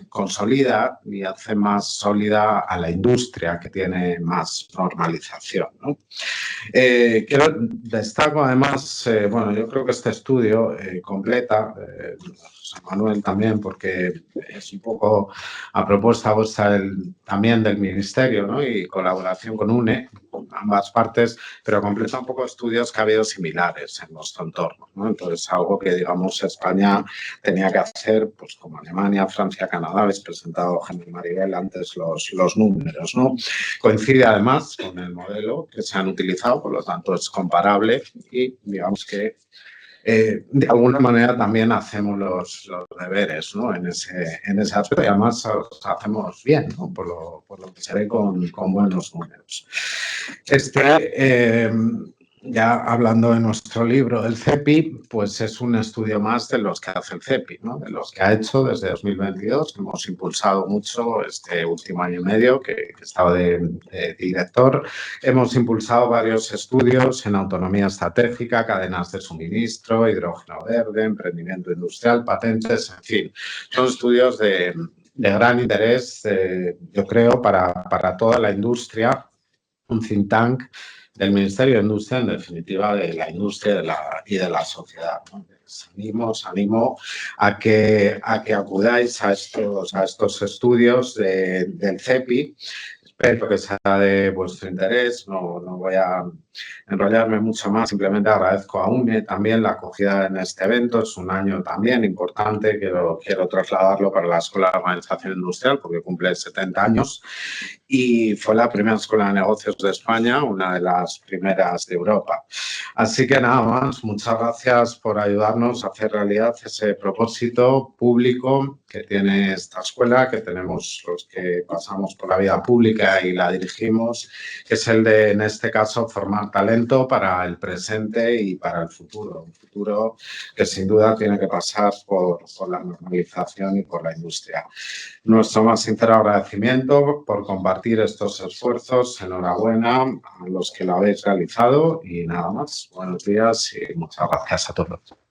consolida y hace más sólida a la industria, que tiene más normalización, ¿no? Destaco además, bueno, yo creo que este estudio completa, José Manuel también, porque es un poco a propuesta vuestra también del Ministerio, ¿no? Y colaboración con UNE, ambas partes, pero completa un poco estudios que ha habido similares en nuestro entorno, ¿no? Entonces, algo que, digamos, España tenía que hacer, pues como Alemania, Francia, Canadá, habéis presentado, Gemma y Maribel, antes los números, ¿no? Coincide además con el modelo que se han utilizado, por lo tanto es comparable y digamos que de alguna manera también hacemos los deberes, ¿no? en ese aspecto y además los hacemos bien, ¿no? por lo que se ve con buenos números. Ya hablando de nuestro libro, el CEPI, pues es un estudio más de los que hace el CEPI, ¿no? De los que ha hecho desde 2022. Hemos impulsado mucho este último año y medio que he estado de director. Hemos impulsado varios estudios en autonomía estratégica, cadenas de suministro, hidrógeno verde, emprendimiento industrial, patentes, en fin. Son estudios de gran interés, yo creo, para toda la industria. Un think tank del Ministerio de Industria, en definitiva, de la industria y de la sociedad, ¿no? Os animo a que acudáis a estos estudios del CEPI. Espero que sea de vuestro interés. No voy a enrollarme mucho más, simplemente agradezco a UNE también la acogida en este evento. Es un año también importante, quiero trasladarlo para la Escuela de Organización Industrial porque cumple 70 años y fue la primera escuela de negocios de España, una de las primeras de Europa. Así que nada más, muchas gracias por ayudarnos a hacer realidad ese propósito público que tiene esta escuela, que tenemos los que pasamos por la vida pública y la dirigimos, que es el de, en este caso, formar talento para el presente y para el futuro. Un futuro que sin duda tiene que pasar por la normalización y por la industria. Nuestro más sincero agradecimiento por compartir estos esfuerzos. Enhorabuena a los que lo habéis realizado y nada más. Buenos días y muchas gracias a todos.